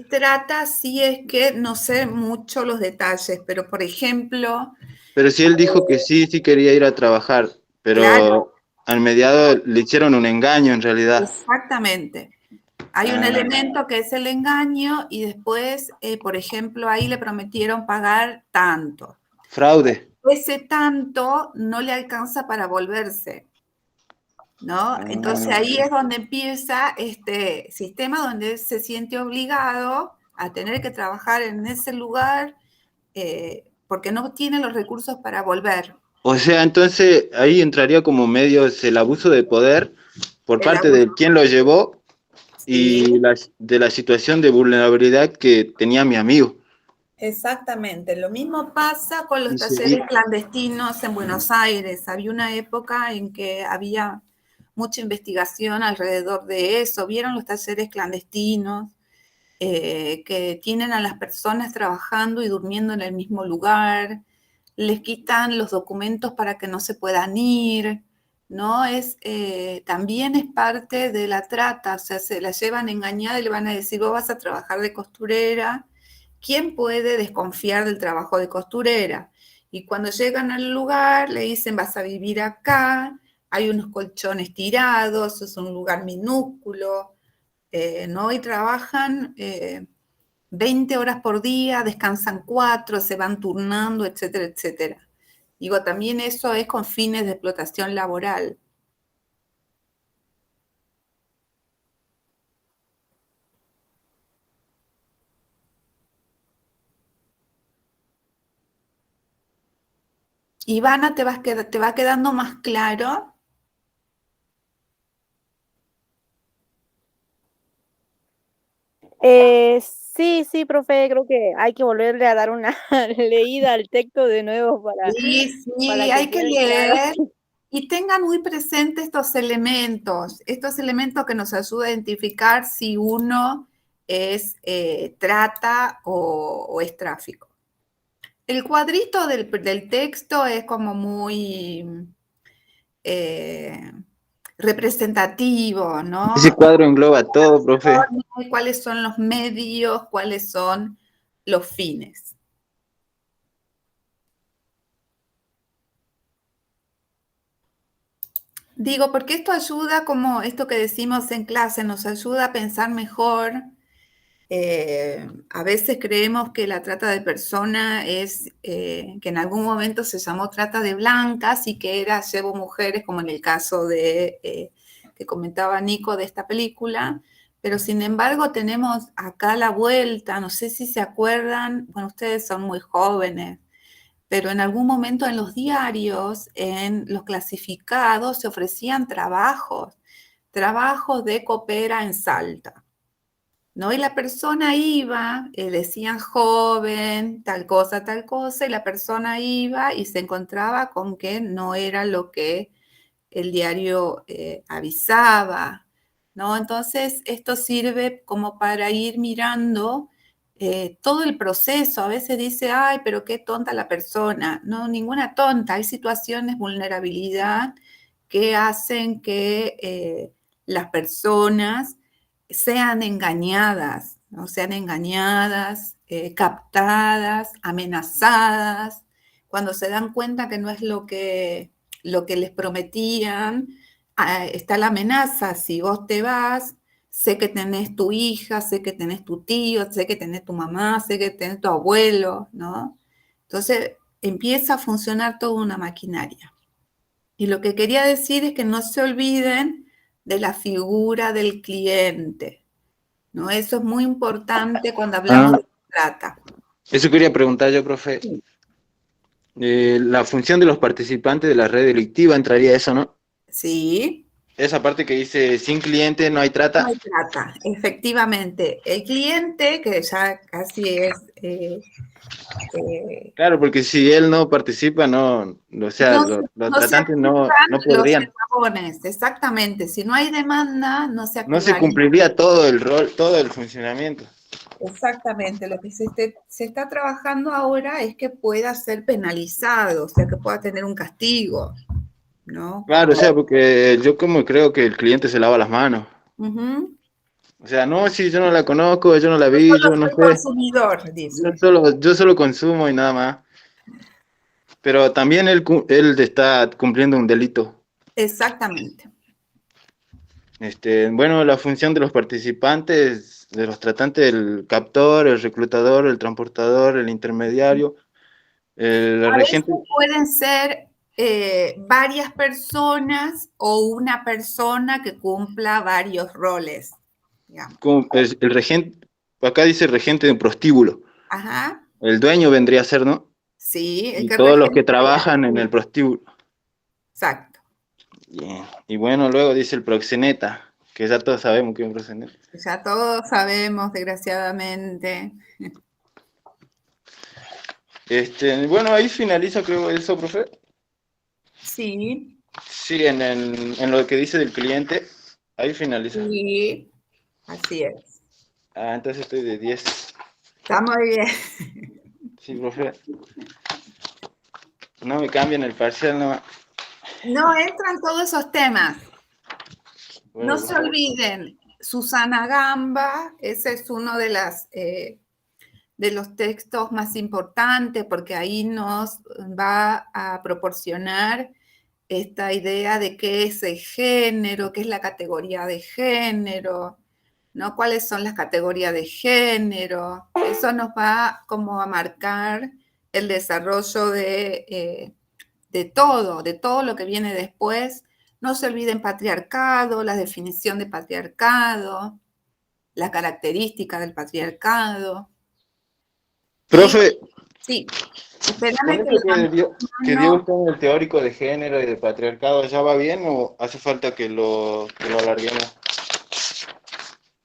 trata, sí es que no sé mucho los detalles, pero por ejemplo, Pero sí, él dijo que sí, sí quería ir a trabajar, claro, pero al mediado le hicieron un engaño en realidad. exactamente. Hay un Ah, elemento que es el engaño y después, por ejemplo, ahí le prometieron pagar tanto. fraude. Ese tanto no le alcanza para volverse, ¿no? Entonces Ah, ahí es donde empieza este sistema donde él se siente obligado a tener que trabajar en ese lugar porque no tiene los recursos para volver. o sea, entonces ahí entraría como medios el abuso de poder por El parte abuso, de quien lo llevó sí, y de la situación de vulnerabilidad que tenía mi amigo. exactamente. Lo mismo pasa con los Y talleres seguir. clandestinos en Buenos Aires. Había una época en que había mucha investigación alrededor de eso. ¿Vieron los talleres clandestinos? Que tienen a las personas trabajando y durmiendo en el mismo lugar, les quitan los documentos para que no se puedan ir, ¿no? También es parte de la trata, o sea, se la llevan engañada y le van a decir, vos vas a trabajar de costurera, ¿quién puede desconfiar del trabajo de costurera? Y cuando llegan al lugar, le dicen, vas a vivir acá, hay unos colchones tirados, es un lugar minúsculo, ¿no? Y trabajan 20 horas por día, descansan 4, se van turnando, etcétera, etcétera. Digo, también eso es con fines de explotación laboral. Ivana, ¿te va quedando más claro? Sí, sí, profe, creo que hay que volverle a dar una leída al texto de nuevo Sí, para sí, que hay que quede claro. leer Y tengan muy presentes estos elementos que nos ayudan a identificar si uno es trata o es tráfico. El cuadrito del texto es como muy representativo, ¿no? Ese cuadro engloba todo, profe. ¿Cuáles son los medios? ¿Cuáles son los fines? Digo, porque esto ayuda, como esto que decimos en clase, nos ayuda a pensar mejor. A veces creemos que la trata de personas es, que en algún momento se llamó trata de blancas y que era llevo mujeres, como en el caso de que comentaba Nico de esta película, pero sin embargo tenemos acá la vuelta, no sé si se acuerdan, bueno, ustedes son muy jóvenes, pero en algún momento en los diarios, en los clasificados, se ofrecían trabajos de copera en Salta, ¿no? Y la persona iba, decían joven, tal cosa, y la persona iba y se encontraba con que no era lo que el diario avisaba, ¿no? Entonces, esto sirve como para ir mirando todo el proceso. A veces dice, ay, pero qué tonta la persona. No, ninguna tonta. Hay situaciones de vulnerabilidad que hacen que las personas sean engañadas, ¿no? Sean engañadas, captadas, amenazadas, cuando se dan cuenta que no es lo que les prometían, está la amenaza: si vos te vas, sé que tenés tu hija, sé que tenés tu tío, sé que tenés tu mamá, sé que tenés tu abuelo, ¿no? Entonces empieza a funcionar toda una maquinaria. Y lo que quería decir es que no se olviden de la figura del cliente, ¿no? Eso es muy importante cuando hablamos de trata. Eso quería preguntar yo, profe. Sí. La función de los participantes de la red delictiva, entraría eso, ¿no? Sí. Esa parte que dice, sin cliente no hay trata. No hay trata, efectivamente. El cliente, que ya casi es... Claro, porque si él no participa, no, o sea, los tratantes no podrían. Los eslabones, exactamente. Si no hay demanda, no se No se activaría. cumpliría todo el rol, todo el funcionamiento. Exactamente. Lo que se está trabajando ahora es que pueda ser penalizado, o sea, que pueda tener un castigo, ¿no? Claro, o sea, porque yo como creo que el cliente se lava las manos. Uh-huh. O sea, no, si yo no la conozco, yo no la vi, yo no sé. Consumidor, dice. Yo solo consumo y nada más. Pero también él está cumpliendo un delito. Exactamente. Bueno, la función de los participantes, de los tratantes, el captor, el reclutador, el transportador, el intermediario, el A veces regente. pueden ser varias personas o una persona que cumpla varios roles, digamos. El regente, acá dice regente de un prostíbulo. Ajá. El dueño vendría a ser, ¿no? Sí, Y todos los que trabajan en el prostíbulo. Exacto. Bien. Y bueno, luego dice el proxeneta, que ya todos sabemos que es un proxeneta. Ya todos sabemos, desgraciadamente. Bueno, ahí finaliza, creo, eso, profe. Sí. Sí, en lo que dice del cliente, ahí finaliza. Sí, así es. Ah, entonces estoy de 10. Está muy bien. Sí, profe. No me cambian el parcial, no. No entran todos esos temas. Bueno, No se olviden, Susana Gamba, ese es uno de los textos más importantes, porque ahí nos va a proporcionar esta idea de qué es el género, qué es la categoría de género, ¿no? ¿Cuáles son las categorías de género? Eso nos va como a marcar el desarrollo de todo lo que viene después. No se olviden patriarcado, la definición de patriarcado, la característica del patriarcado. profe, Sí, ¿con espérame esto que dio usted en el teórico de género y de patriarcado ya va bien o hace falta que lo alarguemos?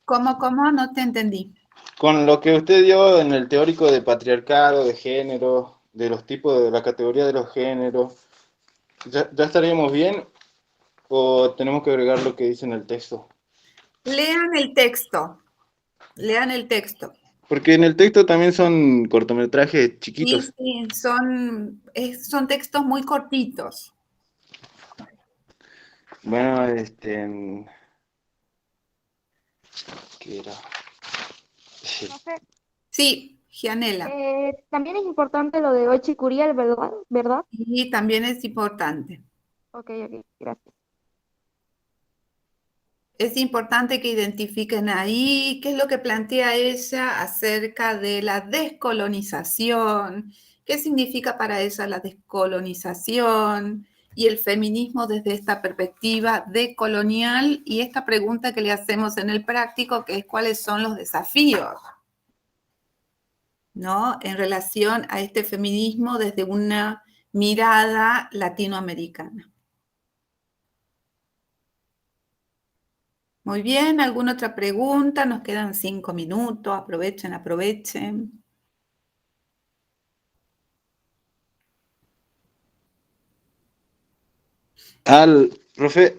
¿Cómo? No te entendí. Con lo que usted dio en el teórico de patriarcado, de género, de los tipos de la categoría de los géneros, ¿Ya estaríamos bien o tenemos que agregar lo que dice en el texto? Lean el texto. Lean el texto. Porque en el texto también son cortometrajes Sí, chiquitos. sí, son textos muy cortitos. Bueno, ¿qué era? Profe, Sí, Gianela. también es importante lo de Ochi Curiel, ¿verdad? ¿Verdad? Y también es importante. Ok, gracias. Es importante que identifiquen ahí qué es lo que plantea ella acerca de la descolonización, qué significa para ella la descolonización y el feminismo desde esta perspectiva decolonial y esta pregunta que le hacemos en el práctico, que es cuáles son los desafíos, ¿no? En relación a este feminismo desde una mirada latinoamericana. Muy bien, ¿alguna otra pregunta? Nos quedan 5 minutos, aprovechen. Profe,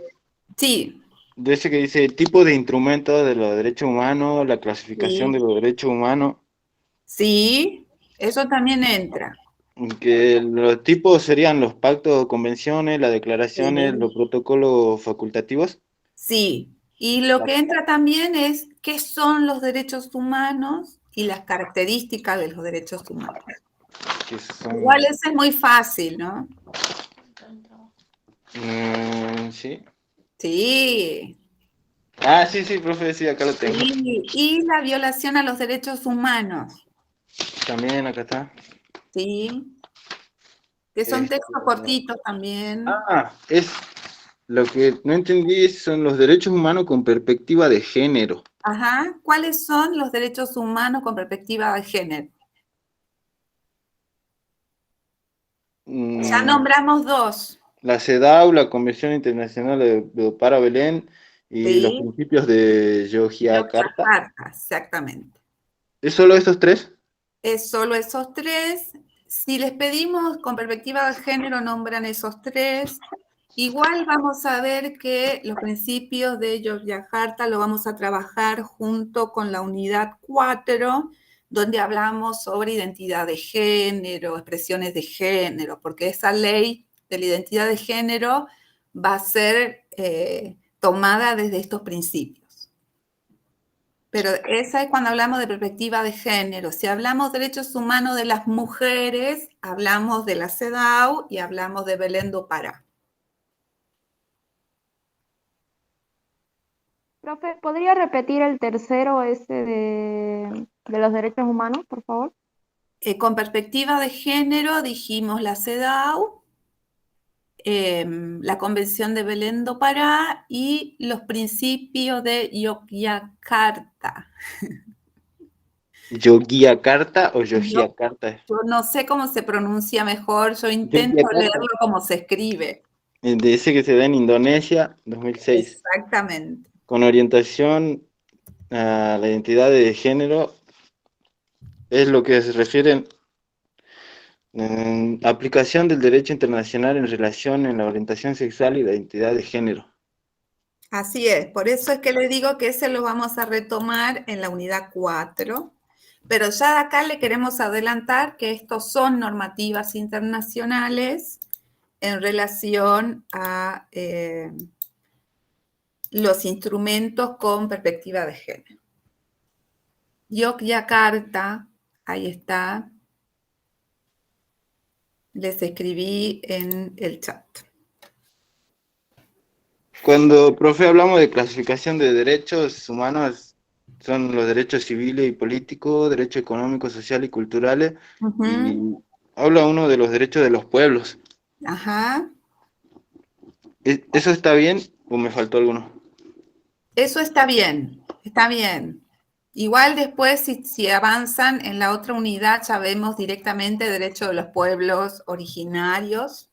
Sí, de ese que dice tipo de instrumentos de los derechos humanos, la clasificación sí, de los derechos humanos, sí, eso también entra. que los tipos serían los pactos o convenciones, las declaraciones, Sí, los protocolos facultativos, sí. Y lo que entra también es qué son los derechos humanos y las características de los derechos humanos. que son... Igual ese es muy fácil, ¿no? sí. Sí, Ah, sí, sí, profe, sí, acá lo tengo. sí. Y la violación a los derechos humanos, También acá está. ¿sí? Que son Este, textos cortitos también. es lo que no entendí son los derechos humanos con perspectiva de género. Ajá. ¿Cuáles son los derechos humanos con perspectiva de género? Ya Mm, nombramos dos, la CEDAW, la Convención Internacional de para Belén y los ¿sí? principios de Yogyakarta. Yogyakarta, exactamente. ¿Es solo estos tres? Es solo esos tres. Si les pedimos con perspectiva de género, nombran esos tres. Igual vamos a ver que los principios de Yogyakarta lo vamos a trabajar junto con la unidad 4, donde hablamos sobre identidad de género, expresiones de género, porque esa ley de la identidad de género va a ser tomada desde estos principios. Pero esa es cuando hablamos de perspectiva de género. Si hablamos de derechos humanos de las mujeres, hablamos de la CEDAW y hablamos de Belén do Pará. Profe, ¿podría repetir el tercero ese de los derechos humanos, por favor? Con perspectiva de género dijimos la CEDAW, la Convención de Belén do Pará y los principios de Yogyakarta. ¿Yogyakarta o Yo, Yogyakarta? yo no sé cómo se pronuncia mejor, yo intento Yogyakarta. leerlo como se escribe. Dice que se da en Indonesia, 2006, Exactamente. con orientación a la identidad de género, es lo que se refiere aplicación del derecho internacional en relación en la orientación sexual y la identidad de género. Así es, por eso es que le digo que ese lo vamos a retomar en la unidad 4, pero ya de acá le queremos adelantar que estos son normativas internacionales en relación a los instrumentos con perspectiva de género. Yogyakarta, ahí está, les escribí en el chat. Cuando, profe, hablamos de clasificación de derechos humanos, son los derechos civiles y políticos, derechos económicos, sociales y culturales, y habla uno de los derechos de los pueblos. Ajá. ¿Eso está bien o me faltó alguno? Eso está bien, está bien. Igual después, si avanzan en la otra unidad, ya vemos directamente derecho de los pueblos originarios.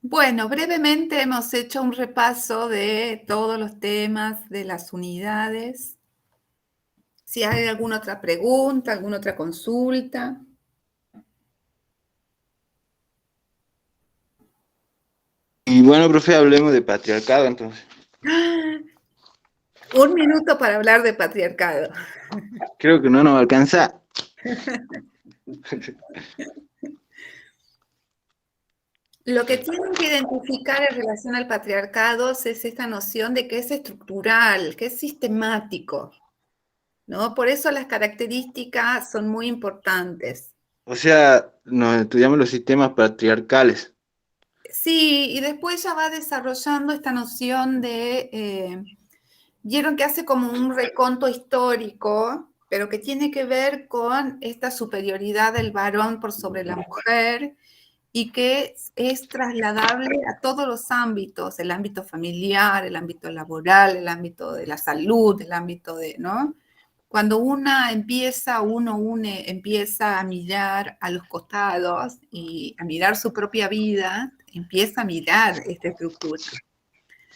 Bueno, brevemente hemos hecho un repaso de todos los temas de las unidades. Si hay alguna otra pregunta, alguna otra consulta. Y bueno, profe, hablemos de patriarcado entonces. Un minuto para hablar de patriarcado. Creo que no nos alcanza. Lo que tienen que identificar en relación al patriarcado es esta noción de que es estructural, que es sistemático, ¿no? Por eso las características son muy importantes. O sea, nos estudiamos los sistemas patriarcales. Sí, y después ya va desarrollando esta noción de, vieron que hace como un reconto histórico, pero que tiene que ver con esta superioridad del varón por sobre la mujer y que es trasladable a todos los ámbitos, el ámbito familiar, el ámbito laboral, el ámbito de la salud, el ámbito de, ¿no? Cuando empieza a mirar a los costados y a mirar su propia vida, empieza a mirar esta estructura.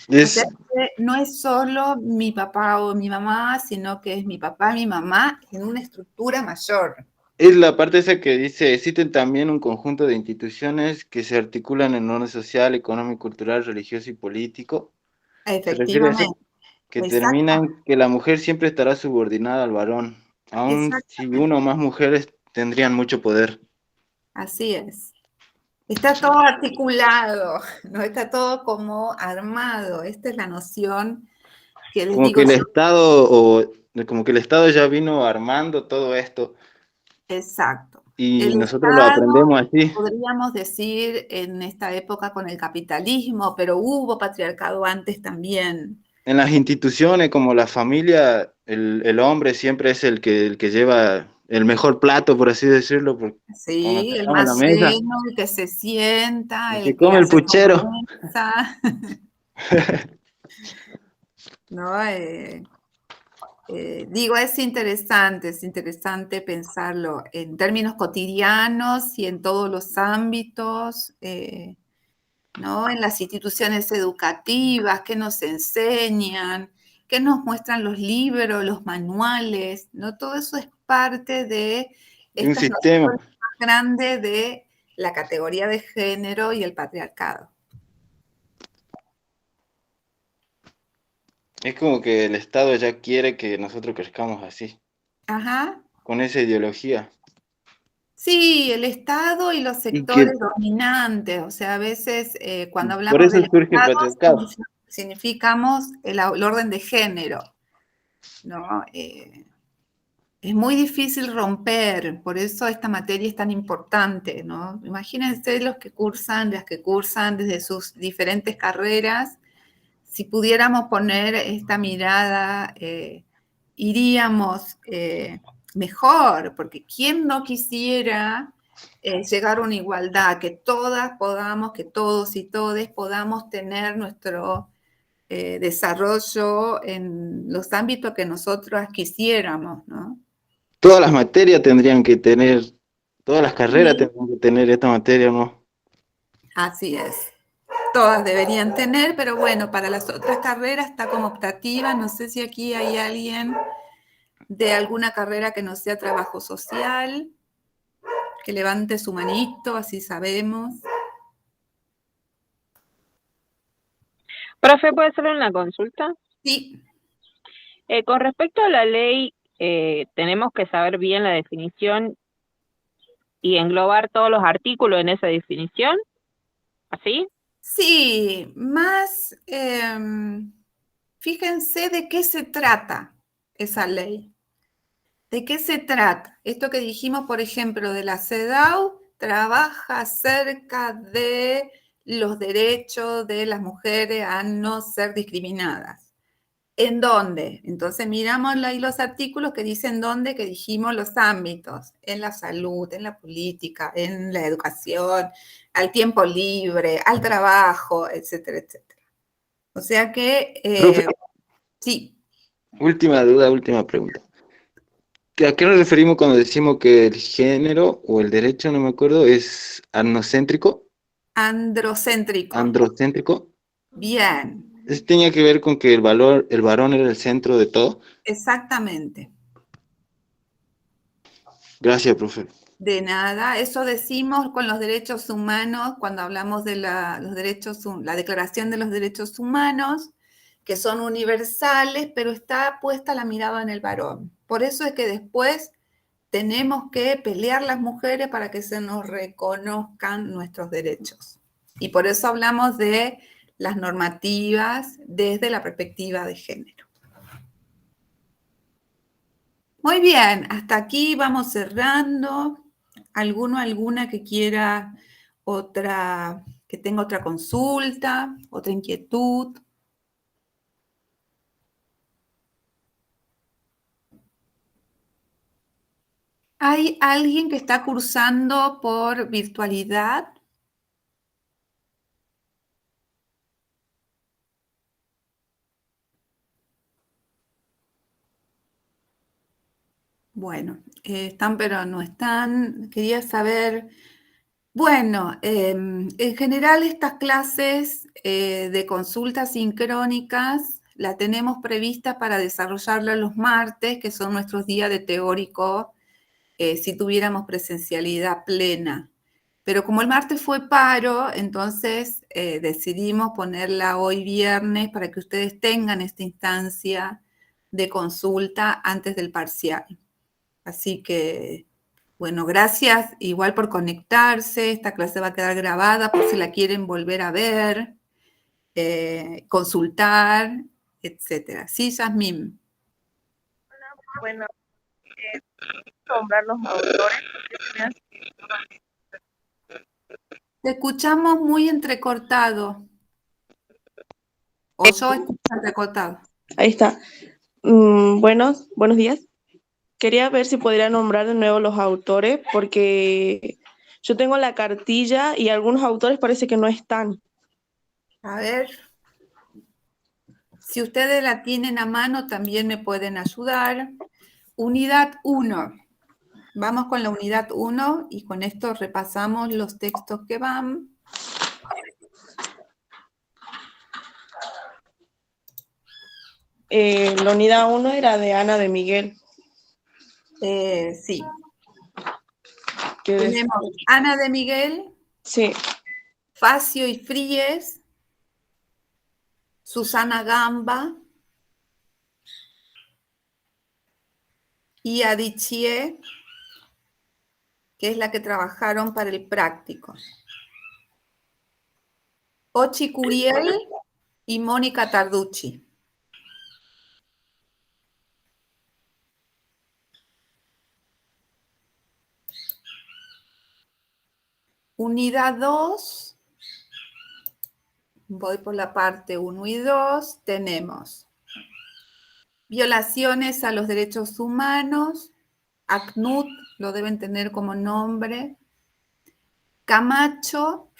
O sea, que no es solo mi papá o mi mamá, sino que es mi papá, mi mamá, en una estructura mayor. Es la parte esa que dice, existen también un conjunto de instituciones que se articulan en orden social, económico, cultural, religioso y político. Se refiere a eso, que determinan que la mujer siempre estará subordinada al varón, aun si una o más mujeres tendrían mucho poder. Así es. Está todo articulado, ¿no? Está todo como armado. Esta es la noción que les como digo. Que el Estado, como que el Estado ya vino armando todo esto. Exacto. Y nosotros lo aprendemos así. Podríamos decir en esta época con el capitalismo, pero hubo patriarcado antes también. En las instituciones como la familia, el hombre siempre es el que lleva el mejor plato, por así decirlo. Sí, el más lleno, el que se sienta, el que come el puchero. ¿No? Digo, es interesante pensarlo en términos cotidianos y en todos los ámbitos, ¿no? En las instituciones educativas, qué nos enseñan, qué nos muestran los libros, los manuales, ¿no? Todo eso es parte de un sistema más grande de la categoría de género y el patriarcado. Es como que el Estado ya quiere que nosotros crezcamos así. Ajá. Con esa ideología. Sí, el Estado y los sectores dominantes, o sea, a veces cuando hablamos por eso del surge Estado, el patriarcado. significamos el orden de género, ¿no? Es muy difícil romper, por eso esta materia es tan importante, ¿no? Imagínense las que cursan desde sus diferentes carreras, si pudiéramos poner esta mirada, iríamos mejor, porque ¿quién no quisiera llegar a una igualdad? Que todas podamos, que todos y todes podamos tener nuestro desarrollo en los ámbitos que nosotros quisiéramos, ¿no? Todas las materias tendrían que tener, todas las carreras tendrían que tener esta materia, ¿no? Así es. Todas deberían tener, pero bueno, para las otras carreras está como optativa. No sé si aquí hay alguien de alguna carrera que no sea trabajo social, que levante su manito, así sabemos. Profe, ¿puede hacerle una consulta? Sí. Con respecto a la ley, tenemos que saber bien la definición y englobar todos los artículos en esa definición, ¿así? Sí, más, fíjense de qué se trata esa ley. ¿De qué se trata? Esto que dijimos, por ejemplo, de la CEDAW, trabaja acerca de los derechos de las mujeres a no ser discriminadas. ¿En dónde? Entonces miramos ahí los artículos que dicen dónde, que dijimos los ámbitos, en la salud, en la política, en la educación, al tiempo libre, al trabajo, etcétera, etcétera. O sea que, sí. Última duda, última pregunta. ¿A qué nos referimos cuando decimos que el género o el derecho, no me acuerdo, es etnocéntrico? Androcéntrico. Androcéntrico. Bien, Eso tenía que ver con que el varón era el centro de todo. exactamente. Gracias, profe. De nada, eso decimos con los derechos humanos cuando hablamos de la Declaración de los Derechos Humanos, que son universales, pero está puesta la mirada en el varón. Por eso es que después tenemos que pelear las mujeres para que se nos reconozcan nuestros derechos. Y por eso hablamos de las normativas desde la perspectiva de género. Muy bien, hasta aquí vamos cerrando. ¿Alguna que quiera que tenga otra consulta, otra inquietud? ¿Hay alguien que está cursando por virtualidad? Bueno, están pero no están. Quería saber, bueno, en general estas clases de consultas sincrónicas la tenemos prevista para desarrollarla los martes, que son nuestros días de teórico, si tuviéramos presencialidad plena. Pero como el martes fue paro, entonces decidimos ponerla hoy viernes para que ustedes tengan esta instancia de consulta antes del parcial. Así que, bueno, gracias igual por conectarse. Esta clase va a quedar grabada por si la quieren volver a ver, consultar, etcétera. Sí, Yasmín. Bueno, nombrar los autores. Te escuchamos muy entrecortado. O yo escucho entrecortado. Ahí está. Buenos días. Quería ver si podría nombrar de nuevo los autores, porque yo tengo la cartilla y algunos autores parece que no están. A ver. Si ustedes la tienen a mano, también me pueden ayudar. Unidad 1. Vamos con la unidad 1 y con esto repasamos los textos que van. La unidad 1 era de Ana de Miguel. Sí. Tenemos Ana de Miguel, sí. Facio y Fríes, Susana Gamba y Adichie, que es la que trabajaron para el práctico. Ochi Curiel y Mónica Tarducci. Unidad 2, voy por la parte 1 y 2, tenemos violaciones a los derechos humanos, ACNUD, lo deben tener como nombre, Camacho,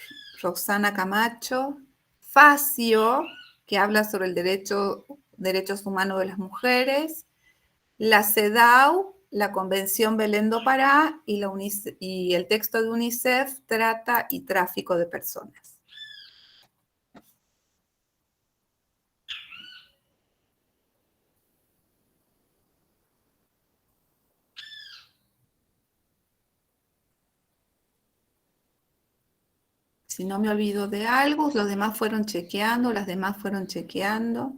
Roxana Camacho, Facio, que habla sobre el derechos humanos de las mujeres, la CEDAW, la Convención Belén do Pará y el texto de UNICEF, Trata y Tráfico de Personas. Si no me olvido de algo, los demás fueron chequeando, las demás fueron chequeando.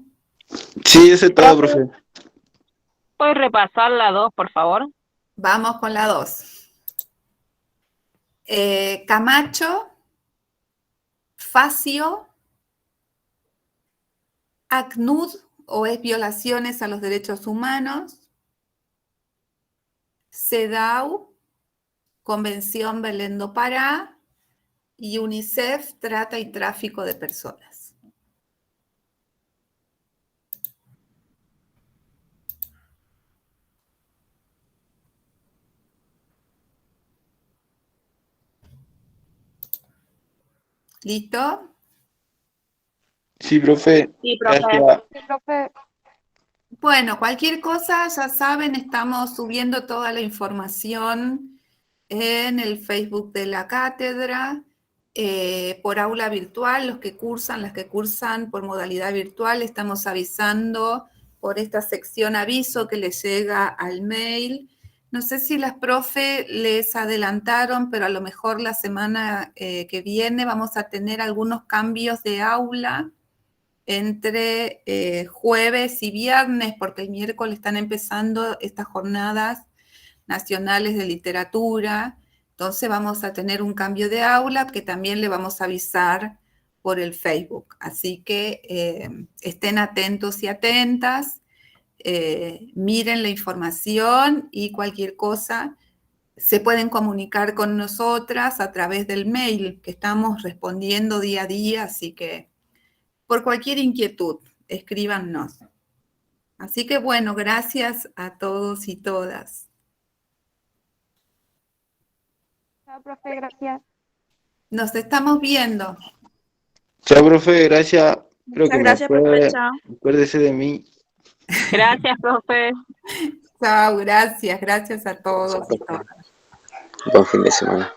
Sí, eso es todo, profe. ¿Puedes repasar la 2, por favor? Vamos con la 2. Camacho, Facio, ACNUD, o es violaciones a los derechos humanos, CEDAW, Convención Belén do Pará, y UNICEF, Trata y Tráfico de Personas. ¿Listo? Sí, profe. Sí, profe. Gracias. Sí, profe. Bueno, cualquier cosa, ya saben, estamos subiendo toda la información en el Facebook de la cátedra. por aula virtual, las que cursan por modalidad virtual, estamos avisando por esta sección aviso que les llega al mail. No sé si las profe les adelantaron, pero a lo mejor la semana que viene vamos a tener algunos cambios de aula entre jueves y viernes, porque el miércoles están empezando estas jornadas nacionales de literatura. Entonces vamos a tener un cambio de aula que también le vamos a avisar por el Facebook. Así que estén atentos y atentas, miren la información y cualquier cosa se pueden comunicar con nosotras a través del mail que estamos respondiendo día a día, así que por cualquier inquietud, escríbanos. Así que bueno, gracias a todos y todas. Chao, profe, gracias. Nos estamos viendo. Chao, profe, gracias. Creo que Muchas gracias, profe, chao. Acuérdese de mí. Gracias, profe. Chao, gracias a todos y todas. Buen fin de semana.